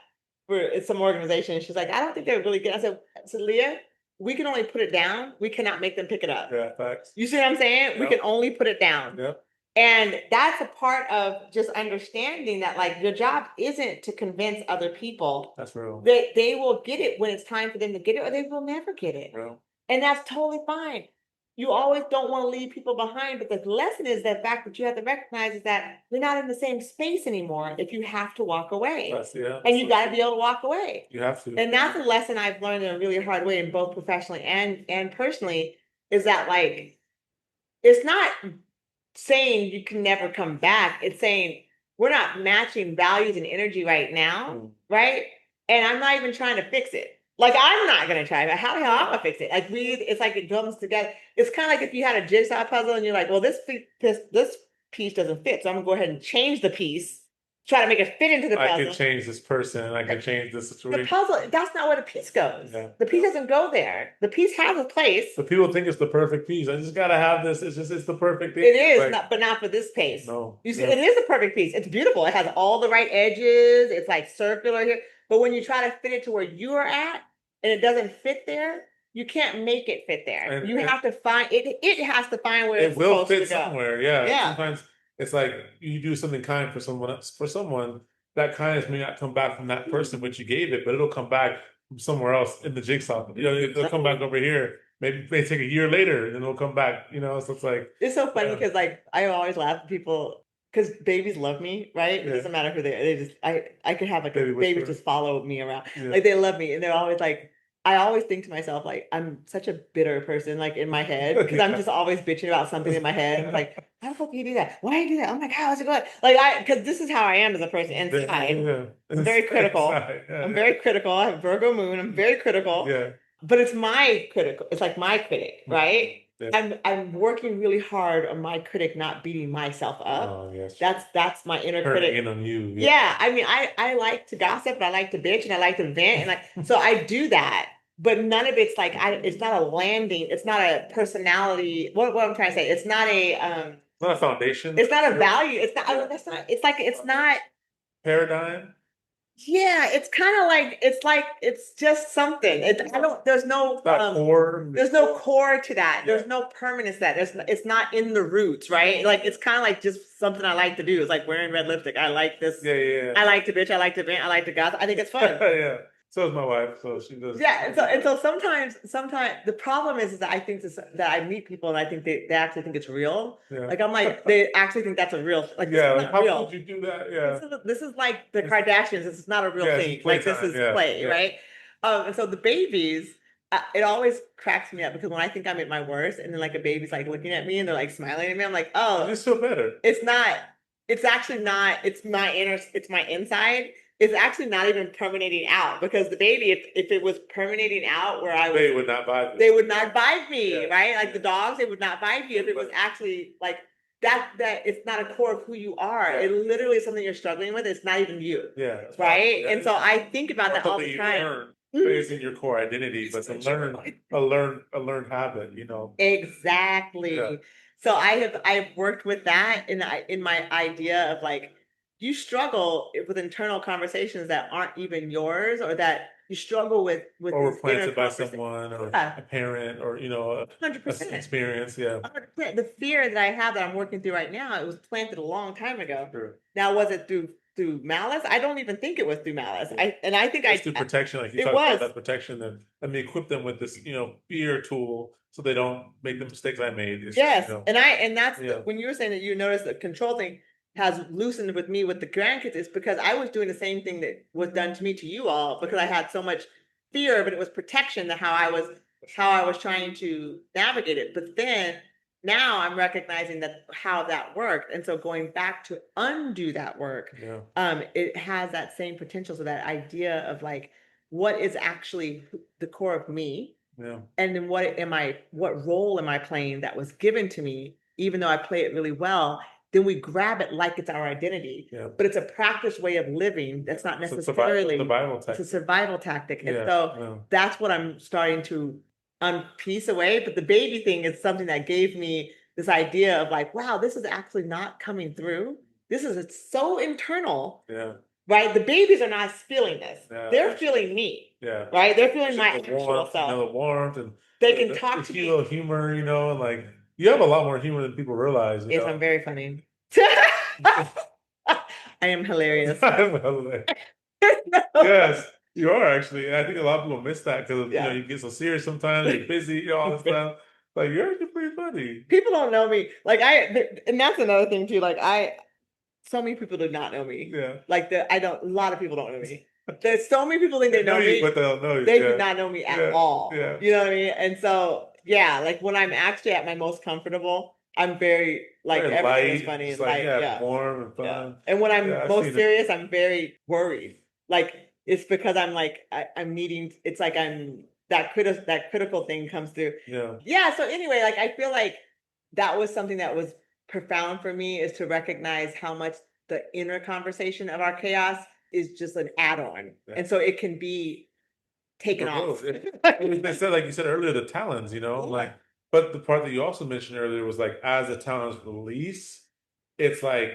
It's some organization." And she's like, "I don't think they're really good." I said, "Leah, we can only put it down. We cannot make them pick it up." Yeah, facts. You see what I'm saying? Yep. We can only put it down. Yep. And that's a part of just understanding that like your job isn't to convince other people. That's real. They will get it when it's time for them to get it, or they will never get it. Real. And that's totally fine. You always don't want to leave people behind, but the lesson is that fact that you have to recognize is that you're not in the same space anymore if you have to walk away. Yeah. And you got to be able to walk away. You have to. And that's a lesson I've learned in a really hard way in both professionally and personally, is that like it's not saying you can never come back. It's saying we're not matching values and energy right now, right? And I'm not even trying to fix it. Like I'm not gonna try, but how the hell am I gonna fix it? Like it's like it comes together. It's kind of like if you had a jigsaw puzzle and you're like, well, this piece doesn't fit, so I'm gonna go ahead and change the piece, try to make it fit into the puzzle. I can change this person. I can change this situation. The puzzle, that's not where the piece goes. Yeah. The piece doesn't go there. The piece has a place. But people think it's the perfect piece. I just gotta have this. It's the perfect piece. It is, like, but not for this piece. No. You see, it is a perfect piece. It's beautiful. It has all the right edges. It's like circular here. But when you try to fit it to where you are at and it doesn't fit there, you can't make it fit there. And, you have to find it. It has to find where it's supposed to go. It will fit somewhere. Yeah. Sometimes it's like you do something kind for someone else, for someone. That kindness may not come back from that person which you gave it, but it'll come back from somewhere else in the jigsaw. You know, it'll come back over here. Maybe it may take a year later, and it'll come back. You know, so it's like it's so funny because like I always laugh at people because babies love me, right? It doesn't matter who they are. They just I could have like babies just follow me around. Like they love me, and they're always like. I always think to myself, like, I'm such a bitter person, like in my head, because I'm just always bitching about something in my head. Like, how the fuck do you do that? Why do you do that? Oh my God, how's it going? Like, because this is how I am as a person inside. I'm very critical. I'm very critical. I have Virgo moon. I'm very critical. Yeah. But it's my critical. It's like my critic, right? Yeah. I'm working really hard on my critic not beating myself up. Oh, yes. That's my inner Turning critic. in on you. Yeah. I mean, I like to gossip and I like to bitch and I like to vent and like so I do that, but none of it's like it's not a landing, it's not a personality. What I'm trying to say, it's not not a foundation. It's not a value. It's not that's not it's like it's not paradigm. Yeah, it's kind of like it's just something. There's no core. There's no core to that. There's no permanence to that. It's not in the roots, right? Like it's kind of like just something I like to do. It's like wearing red lipstick. I like this. Yeah. I like to bitch. I like to vent. I like to gossip. I think it's fun. Yeah. So is my wife, so she does. Yeah, and so sometimes the problem is that I think that I meet people and I think they actually think it's real. Yeah. Like I'm like they actually think that's a real like like how real. Could you do that? Yeah, this is like the Kardashians. This is not a real thing. Like this is play, right? And so the babies, it always cracks me up because when I think I'm at my worst, and then like a baby's like looking at me and they're like smiling at me, I'm like, oh, I just feel better. It's not. It's actually not. It's my inner. It's my inside. It's actually not even permeating out because the baby, if it was permeating out where I was, they would not bite me. They would not bite me, right? Like the dogs, they would not bite you if it was actually like that it's not a core of who you are. It literally is something you're struggling with. It's not even you. Yeah. Right. And so I think about that all the time. It's in your core identity, but a learned habit, you know. Exactly. Yeah. So I've worked with that in my idea of like you struggle with internal conversations that aren't even yours or that you struggle with or were planted by someone or a parent or 100% experience. Yeah. 100%. The fear that I have that I'm working through right now, it was planted a long time ago. Sure. Now, was it through malice? I don't even think it was through malice. I think it's through protection, like you talked about that protection. Then let me equip them with this, fear tool so they don't make the mistakes I made. Yes, and that's when you were saying that you noticed the control thing has loosened with me with the grandkids. It's because I was doing the same thing that was done to me to you all because I had so much fear, but it was protection that how I was trying to navigate it. But then now I'm recognizing that how that worked. And so going back to undo that work, it has that same potential. So that idea of like, what is actually the core of me? Yeah. And then what role am I playing that was given to me, even though I play it really well, then we grab it like it's our identity. Yeah. But it's a practice way of living. That's not necessarily it's a survival tactic. And so that's what I'm starting to piece away. But the baby thing is something that gave me this idea of like, wow, this is actually not coming through. It's so internal. Yeah. Right? The babies are not feeling this. Yeah. They're feeling me. Yeah. Right? They're feeling my actual self. The warmth and they can talk to me. Humor, and like You have a lot more humor than people realize, you Yes, know. I'm very funny. I am hilarious. I'm hilarious. No. Yes, you are actually. And I think a lot of people miss that because Yeah. you get so serious sometimes, you're busy, all this stuff. Like you're actually pretty funny. People don't know me. And that's another thing too. So many people do not know me. Yeah. I don't, a lot of people don't know me. There's so many people think They they know know you, me. but they don't know you. They do Yeah. not know me at Yeah. all. Yeah. You know what I mean? And so, yeah, like when I'm actually at my most comfortable, I'm very, like, Very everything is light, funny just and like light. yeah, Yeah. warm and Yeah. fun. And when Yeah, I'm I've most seen it. serious, I'm very worried. Like, it's because I'm needing, it's like that critical thing comes through. Yeah. Yeah. So anyway, like, I feel like that was something that was profound for me, is to recognize how much the inner conversation of our chaos is just an add-on. Yeah. And so it can be taken off. They said, like you said earlier, the talents, Yeah. like, but the part that you also mentioned earlier was like, as the talents release, it's like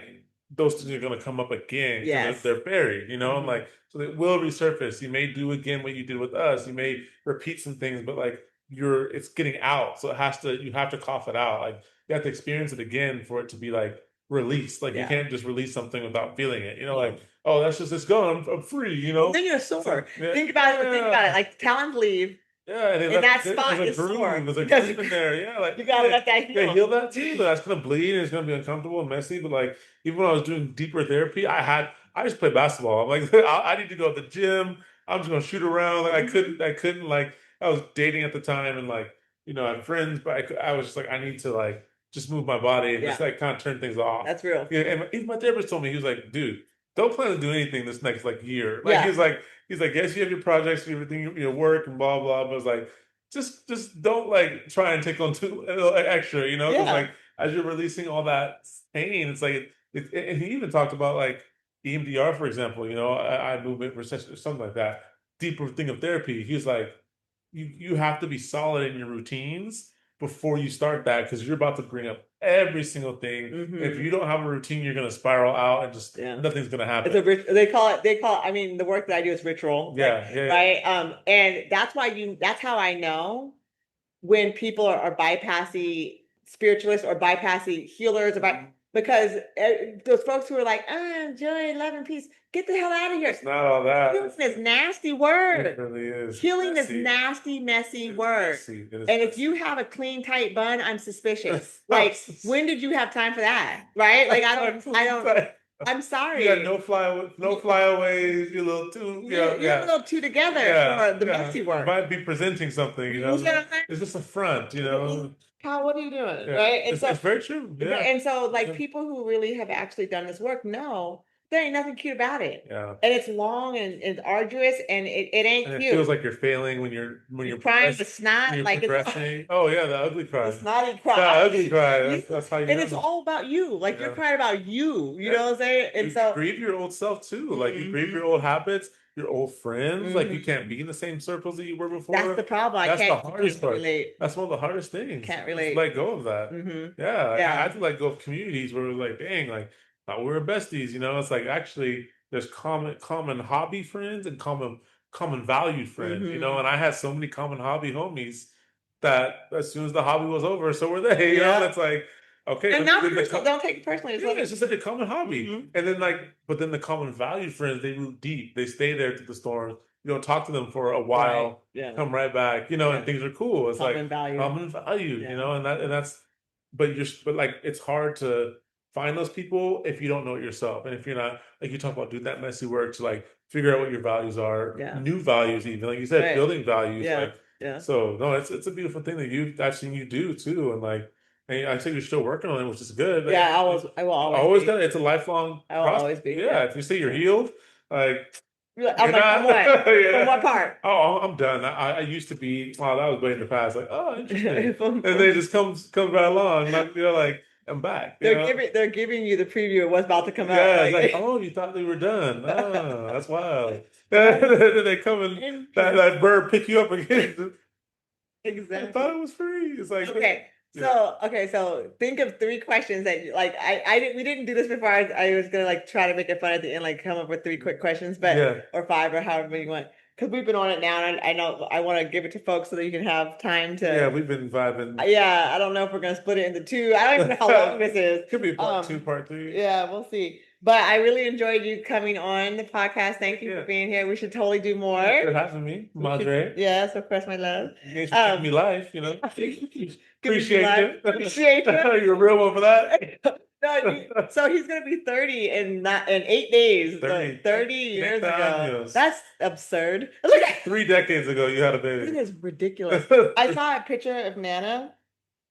those things are going to come up again because Yes. they're buried, and Mhm. like, so they will resurface. You may do again what you did with us. You may repeat some things, but like it's getting out. So you have to cough it out. Like you have to experience it again for it to be like released. Like you Yeah. can't just release something without feeling it, Yeah. like, oh, that's just, it's gone. I'm free, Then you're So, sore. yeah, Think about it. Think about it. yeah. Like talent leave, Yeah, and and that there's spot a is sore. groove, there's a Because groove in there. Yeah, like you gotta let that yeah, heal. heal that too. But that's gonna bleed and it's gonna be uncomfortable and messy. But like even when I was doing deeper therapy, I just play basketball. I'm like, I need to go to the gym. I'm just gonna shoot around. Like I couldn't like I was dating at the time and like I had friends, but I was just like I need to like just move my body and just Yeah. like kind of turn things off. That's real. Yeah, and even my therapist told me he was like, dude, don't plan to do anything this next like year. Like Yeah. he's like, yes, you have your projects, everything, work and blah blah. But it's like, just don't like try and take on too extra, because Yeah. like as you're releasing all that pain, it's like and he even talked about like EMDR, for example, eye movement recession or something like that. Deeper thing of therapy. He's like, you have to be solid in your routines before you start that because you're about to bring up every single thing. If you don't have a routine, you're gonna spiral out and just Yeah. nothing's gonna It's a happen. they call it, I mean, the work that I do is ritual. Yeah, yeah, Right. And that's how I know when people are bypassing spiritualists or bypassing healers, because those folks who are like, joy, love, and peace, get the hell out of here. It's not all that. Healing is nasty word. It really is. Healing is Messy. nasty, messy word. Messy. It is And if messy. you have a clean, tight bun, I'm suspicious. Like, when did you have time for that? Right? Like, I'm sorry. You got no flyaways. You're a little too, You're a little too together for the messy You work. might be presenting something, You know what I'm saying? It's just a front, How, what are you doing? Yeah. Right? And It's very true. Yeah. and so like Yeah. people who really have actually done this work know there ain't nothing cute about it. Yeah. And it's long and arduous and it ain't And it cute. feels like you're failing when you're crying the snot, when you're like progressing. Oh yeah, the ugly cry. the snotty The cry. ugly cry. That's how you And know. it's all about you. Like you're Yeah. crying about you. You Yeah. know what I'm saying? And You so grieve your old self too. Like you grieve your old habits, your old friends. Like you Mhm. can't be in the same circles that you were before. That's the problem. I That's the can't hardest part. relate. That's one of the hardest things. Can't Just relate. let go of that. Yeah, like, I Yeah. had to let go of communities where it was like, dang, like thought we were besties. It's like actually there's common hobby friends and common valued friends. And I had so many common hobby homies that as soon as the hobby was over, so were they. That's like okay, And but not then personal. Don't take it personally. It's yeah, like it's just like a common hobby. And then but then the common valued friends, they root deep. They stay there through the storm. You don't talk to them for a while, Yeah. come right back, and things are cool. It's Common like value. common value, Yeah. and that's but like it's hard to find those people if you don't know it yourself. And if you're not like you talk about doing that messy work to like figure out what your values are, Yeah. new values even. Like you said, Right. building values. Yeah. Like Yeah. so no, it's a beautiful thing that I've seen you do too. And like and I think you're still working on it, which is good. Yeah, I will always be. Got it. It's a lifelong I will process. always be. Yeah, if you say you're healed, like I'm you're like, not. from what? Yeah. From what part? Oh, I'm done. I used to be. Wow, that was way in the past. Like, oh, interesting. From- And then it just comes right along. Like, like I'm back. they're giving you the preview of what's about to come out. Yeah, Like, it's like, oh, you thought they were done. Oh, that's wild. Then they come and that bird pick you up again. I exactly. thought it was free. It's like Okay. So think of three questions that like I didn't we didn't do this before. I was gonna like try to make it fun at the end, like come up with three quick questions, but Yeah. or five or however many you want. because we've been on it now, and I know I want to give it to folks so that you can have time Yeah, to. we've been vibing. Yeah, I don't know if we're gonna split it into two. I don't even know how long this is. Could be part two, part three. Yeah, we'll see. But I really enjoyed you coming on the podcast. Thank you for Yeah. being here. We should totally do more. Thanks for having me, Madre. Yes, of course, my love. Thanks for giving me life, Giving me life. Appreciation. Appreciation. You're a real one for that. No, so he's gonna be 30 in not in 8 days. 30, 30 years 30 ago. años. That's absurd. Look at 3 decades ago, you had a it baby. is ridiculous. I saw a picture of Nana.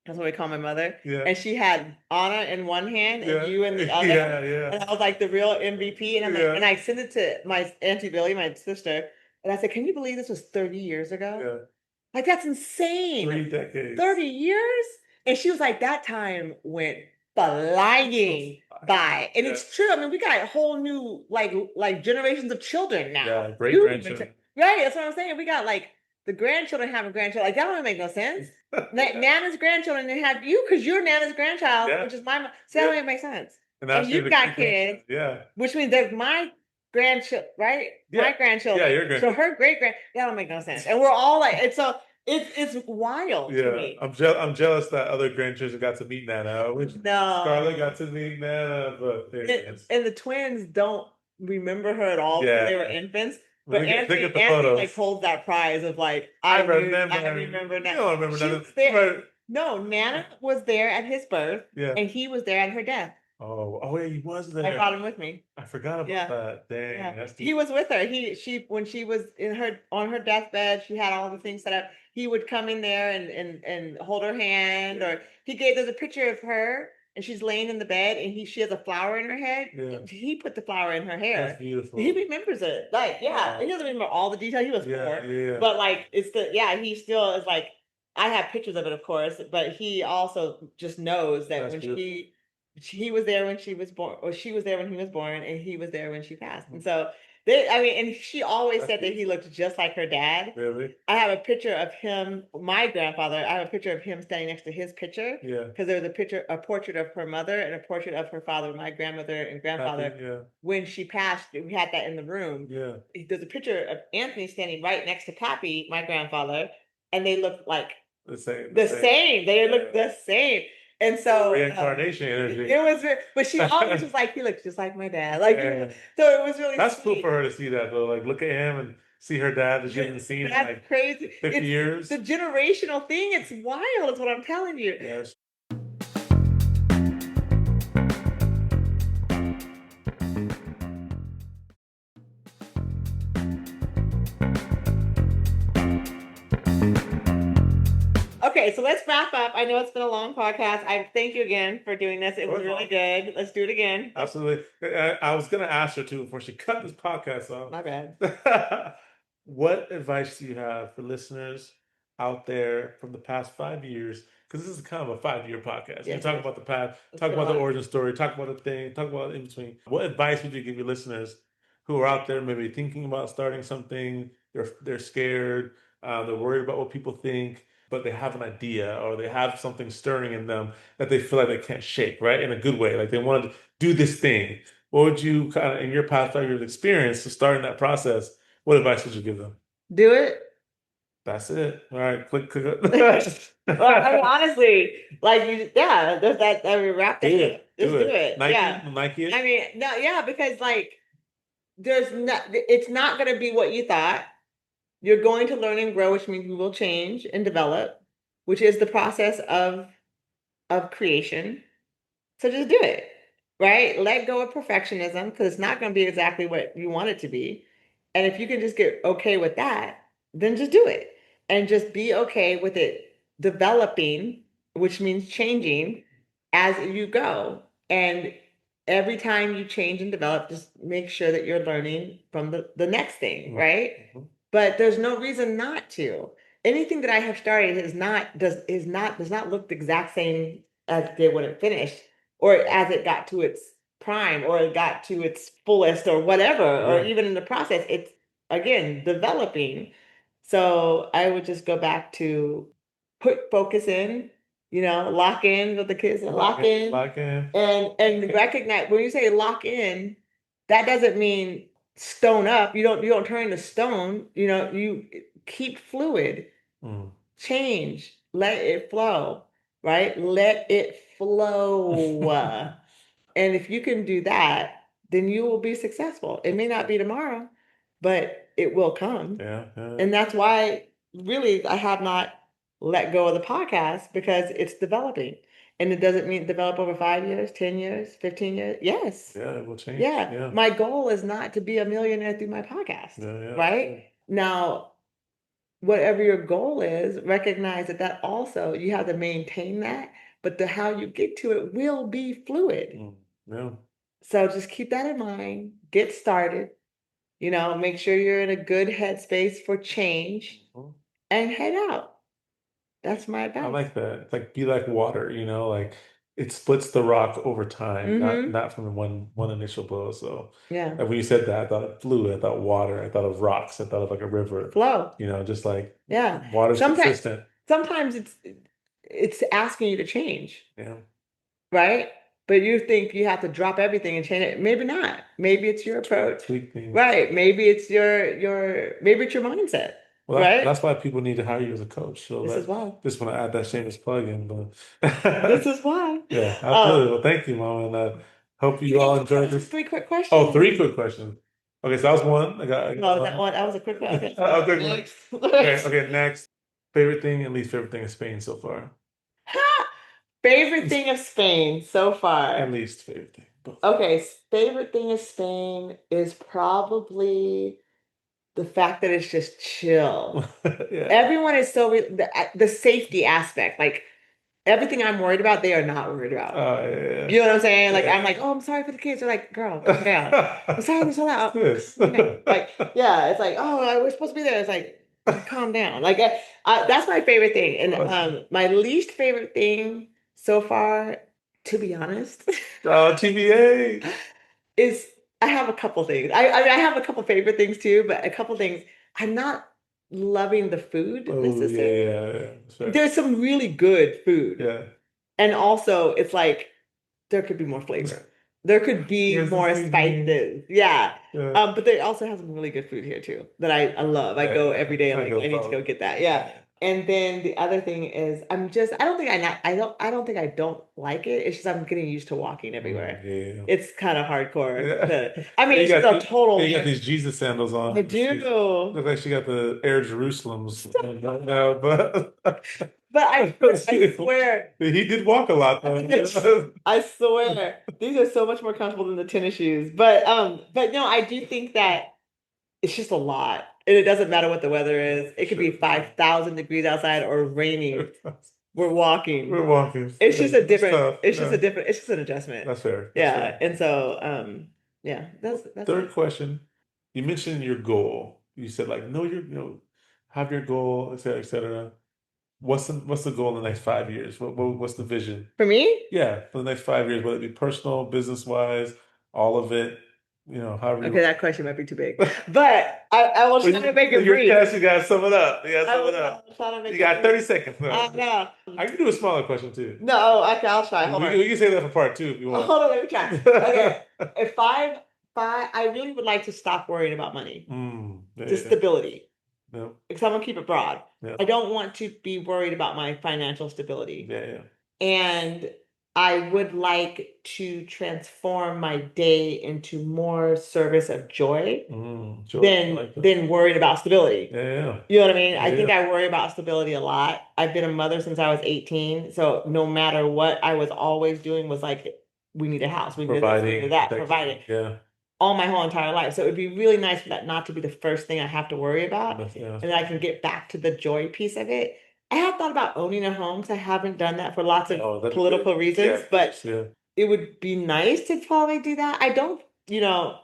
That's what we call my mother. Yeah. And she had Anna in one hand and Yeah. you in the other. Yeah, yeah. And I was like the real MVP. And I'm like, Yeah. and I sent it to my Auntie Billy, my sister. And I said, can you believe this was 30 years ago? Yeah. Like that's insane. 3 decades. 30 years? And she was like, that time went flying by. And it's true. I mean, we got a whole new like generations of children now. Yeah, great grandchildren. Right. That's what I'm saying. We got like the grandchildren having grandchildren. Like that don't make no sense. Nana's grandchildren and have you because you're Nana's grandchild, which is my. See, that don't even make sense. And you've got kids, which means that my grandchildren, right? My grandchildren. Yeah, your grandchildren. So her great grand. That don't make no sense. And we're all like, it's wild to me. I'm jealous that other grandchildren got to meet Nana. I wish Scarlett got to meet Nana, but and the twins don't remember her at all because they were infants. But Anthony like holds that prize of like I remember Nana. You don't remember Nana. No, Nana was there at his birth, and he was there at her death. Oh yeah, he was there. I brought him with me. I forgot about that. Dang, he was with her. She when she was on her deathbed, she had all the things set up. He would come in there and hold her hand, or there's a picture of her and she's laying in the bed and she has a flower in her head. Yeah. He put the flower in her hair. That's beautiful. He remembers it. Like, he doesn't remember all the details. He was 4. But like he still is like, I have pictures of it, of course, but he also just knows that when he was there when she was born, or she was there when he was born, and he was there when she passed. And so and she always said that he looked just like her dad. Really? I have a picture of him, my grandfather. I have a picture of him standing next to his picture. Yeah. Because there was a portrait of her mother and a portrait of her father, my grandmother and grandfather. When she passed, we had that in the room. Yeah. There's a picture of Anthony standing right next to Pappy, my grandfather, and they look like the same. They look the same. And so reincarnation energy. It was, but she always was like, he looks just like my dad. Like, so it was really. That's sweet. Cool for her to see that though. Like, look at him and see her dad that she hasn't seen in like crazy. 50 years. The generational thing. It's wild. Is what I'm telling you. Yes. Okay, so let's wrap up. I know it's been a long podcast. I thank you again for doing this. It was really good. Let's do it again. Absolutely. I was going to ask her too before she cut this podcast off. My bad. What advice do you have for listeners out there from the past 5 years? Because this is kind of a 5-year podcast. You talk about the past, talk about the origin story, talk about the thing, talk about in between. What advice would you give your listeners who are out there maybe thinking about starting something? They're scared. They're worried about what people think, but they have an idea or they have something stirring in them that they feel like they can't shake, right? In a good way. Like they want to do this thing. What would you kind of, in your past 5 years of experience to starting that process, what advice would you give them? Do it. That's it. All right. Click. Well, I mean, honestly, like, there's that, we wrapped it. Just do it. Nike it? I mean, no, because like, it's not going to be what you thought. You're going to learn and grow, which means you will change and develop, which is the process of creation. So just do it, right? Let go of perfectionism because it's not going to be exactly what you want it to be. And if you can just get okay with that, then just do it. And just be okay with it developing, which means changing as you go. And every time you change and develop, just make sure that you're learning from the next thing, right? Mm-hmm. But there's no reason not to. Anything that I have started does not look the exact same as it did when it finished, or as it got to its prime, or it got to its fullest, or whatever, or even in the process, it's again developing. So I would just go back to put focus in, lock in with the kids, and lock in, and recognize when you say lock in, that doesn't mean stone up. You don't turn into stone. You keep fluid, Mm. change, let it flow, right? Let it flow. And if you can do that, then you will be successful. It may not be tomorrow, but it will come. Yeah, yeah, And that's why really I have not let go of the podcast because it's developing. And it doesn't mean develop over 5 years, 10 years, 15 years. Yes. yeah, it will change. Yeah. Yeah, My goal is not to be a millionaire through my podcast, yeah, yeah. right? Now, whatever your goal is, recognize that also you have to maintain that, but the how you get to it will be fluid. Mm. Yeah. So just keep that in mind, get started, make sure you're in a good headspace for change Mhm. and head out. That's my I advice. like that. It's like be like water, like it splits the rock over time, not Mm-hmm. not from the one initial blow. So Yeah. like when you said that, I thought of fluid, I thought water, I thought of rocks, I thought of like a river, Flow. just like Yeah. water's Sometimes consistent. sometimes it's asking you to change, Yeah. right? But you think you have to drop everything and change it. Maybe not. Maybe it's your approach. Tweak things. Right. Maybe it's your maybe it's your mindset, Well, right? that's why people need to hire you as a coach. So This is that why. just want to add that shameless plug in, but This is why. yeah, absolutely. Um, Well, thank you, Mom, and hope you you all get enjoyed this. three quick Oh, questions. three quick questions. Okay, so that was one. I got No, one. that was a quick one. Okay. Oh, quick one. Next. Okay, okay, next. Favorite thing and least favorite thing in Spain so far. Favorite thing of Spain so far. And least favorite thing. Both. Okay, favorite thing of Spain is probably the fact that it's just chill. Yeah. Everyone is so the safety aspect, like everything I'm worried about, they are not worried about. Oh, yeah, You know what I'm saying? Like I'm yeah. like, oh, I'm sorry for the kids. They're like, girl, calm down. I'm Yeah. sorry, this all What's that. this? Calm down. Like, yeah, it's like, oh, I was supposed to be there. It's like, calm down. Like, that's my favorite thing. And Awesome. my least favorite thing so far, to be honest, Oh, TBA. is I have a couple things. I mean, I have a couple favorite things too, but a couple things. I'm not loving the food Oh, yeah, necessarily. yeah, yeah. Sure. There's some really good food, Yeah. and also it's like there could be more flavor. There could be Where's the more seasoning? spices. Yeah. Yeah. But they also have some really good food here too that I love. I Yeah, go yeah. every day. I'm I like, go I need to go follow. get that. Yeah. And then the other thing is I don't think I don't think I don't like it. It's just I'm getting used to walking Mm, everywhere. yeah. It's kind of hardcore. Yeah. I mean, You it's just got a the, yeah, total you got these Jesus sandals I on. She's do. look like she got the Air Jerusalems. No, but But I swear, he did walk a lot though. I swear, these are so much more comfortable than the tennis shoes. But no, I do think that it's just a lot. And it doesn't matter what the weather is. It could Sure, be for sure. 5,000 degrees outside or raining. We're walking. We're walking. It's Yeah, just a it's different, tough. Yeah, it's just an adjustment. that's fair. That's Yeah. fair. And so yeah, that's Third it. question. You mentioned your goal. You said like, know your, have your goal, et cetera, et cetera. What's the goal in the next 5 years? What's the vision? For me, Yeah, for the next 5 years, whether it be personal, business wise, all of it, however okay, you. that question might be too big. But I will Well, try to make it your brief. chance, you gotta sum it up. You gotta I sum it will up. try to You make it got brief. 30 seconds. I No. know. I can do a smaller question too. No, okay, I'll try. We Hold can, on. we can say that for part two if you want. Hold on, let me try. Okay. If I really would like to stop worrying about money. Yeah, Just yeah, stability. yeah, Because I'm gonna keep it broad. yeah, I don't want to be worried about my financial stability. yeah, yeah. And I would like to transform my day into more service of joy Sure. I than like that. than worried about stability. Yeah, yeah, You know what I mean? yeah, I think yeah. I worry about stability a lot. I've been a mother since I was 18. So no matter what I was always doing was like, we need a house, we need this, we need Providing, that, protecting. providing Yeah. all my whole entire life. So it'd be really nice for that not to be the first thing I have to worry about. Yeah. And I can get back to the joy piece of it. I have thought about owning a home because I haven't done that for lots of Oh, that'd be political good. Yeah, reasons, of but course. Yeah. it would be nice to probably do that. I don't, you know,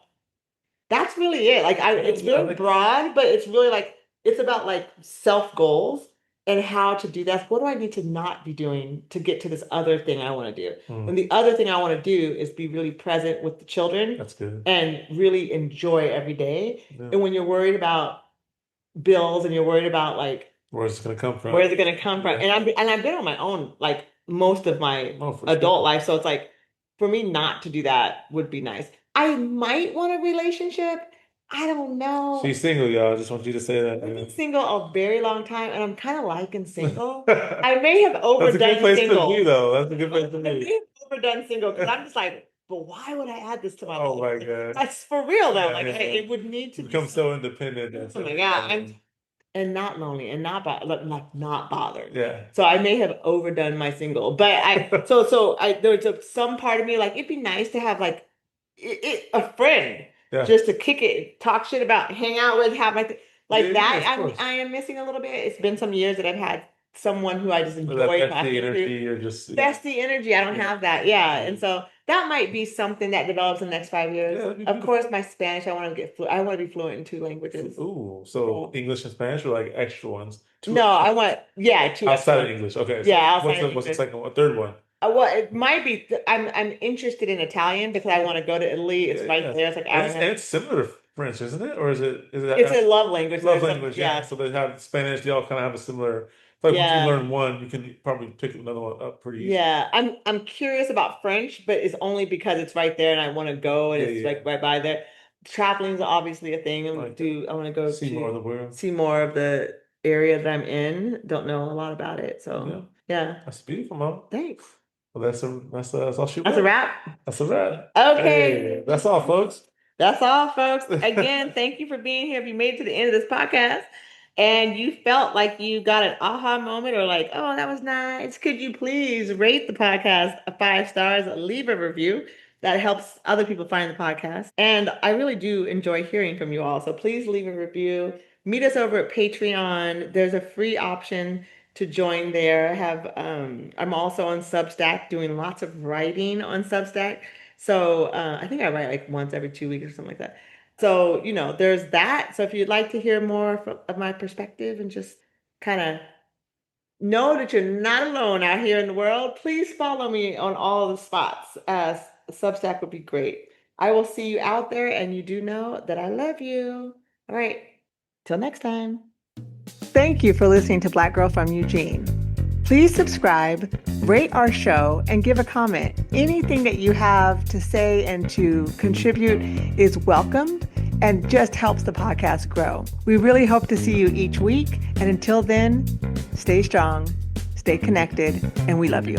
that's really it. Like it's Yeah, I very like broad, but it's really like it's about like self goals and how to do that. What do I need to not be doing to get to this other thing I want to do? And the other thing I want to do is be really present with the children that's good. and really enjoy every day. Yeah. And when you're worried about bills and you're worried about like Where's it gonna come from? where's it going to come from? And I've been on my own like most of my Oh, for adult sure. life, so it's like for me not to do that would be nice. I might want a relationship. I don't know. She's single, y'all. I just want you to say that. I've Yeah. been single a very long time, and I'm kind of liking single. I may have That's a good overdone place to be, single. though. That's a good place to I may be. have overdone single because I'm just like, but why would I add this to my Oh life? my Like, God. that's for real though. Yeah, Like, yeah. it would need to You be become so independent. oh my God, and not lonely and like not bothered. Yeah. So I may have overdone my single, but there's some part of me like it'd be nice to have like a friend Yeah. just to kick it, talk shit about, hang out with, have Yeah, like yeah, that. of course. I am missing a little bit. It's been some years that I've had someone who I just With that enjoy bestie talking to. energy, or just Bestie energy, I don't yeah. have that. Yeah, Yeah. and so that might be something that develops in the next 5 years. Yeah, that'd be Of beautiful. course, my Spanish, I want to be fluent in two languages. Ooh, so English and Spanish are like extra ones. Two No, I want, yeah, two extra outside of ones. English. Okay, Yeah, so outside of what's the English. second one? Third one? Well, it might be. I'm interested in Italian because I want to go to Italy. It's Yeah, right yeah. there. It's like And hour and a half. it's similar to French, isn't it? Or is it It's a love language. love There's some, language? Yeah. yeah, So they have Spanish. They all kind of have a similar. Like once you yeah, learn one, you can probably pick another one up pretty easy. yeah. I'm curious about French, but it's only because it's right there and I want to go and Yeah, it's like yeah. right by there. Traveling is obviously a thing. Like that. I want to go See more of to the world. see more of the area that I'm in. Don't know a lot about it, Yeah, so yeah. that's beautiful, Mom. Thanks. Well, that's all she That's a wrote. wrap. That's a wrap. Okay. Hey, that's all, folks. That's all, folks. Again, thank you for being here. If you made it to the end of this podcast and you felt like you got an aha moment or like, oh, that was nice, could you please rate the podcast 5 stars, leave a review? That helps other people find the podcast. And I really do enjoy hearing from you all. So please leave a review. Meet us over at Patreon. There's a free option to join there. I'm also on Substack doing lots of writing on Substack. So I think I write like once every 2 weeks or something like that. So, there's that. So if you'd like to hear more of my perspective and just kind of know that you're not alone out here in the world, please follow me on all the spots. Substack would be great. I will see you out there, and you do know that I love you. All right. Till next time. Thank you for listening to Black Girl from Eugene. Please subscribe, rate our show, and give a comment. Anything that you have to say and to contribute is welcomed and just helps the podcast grow. We really hope to see you each week. And until then, stay strong, stay connected, and we love you.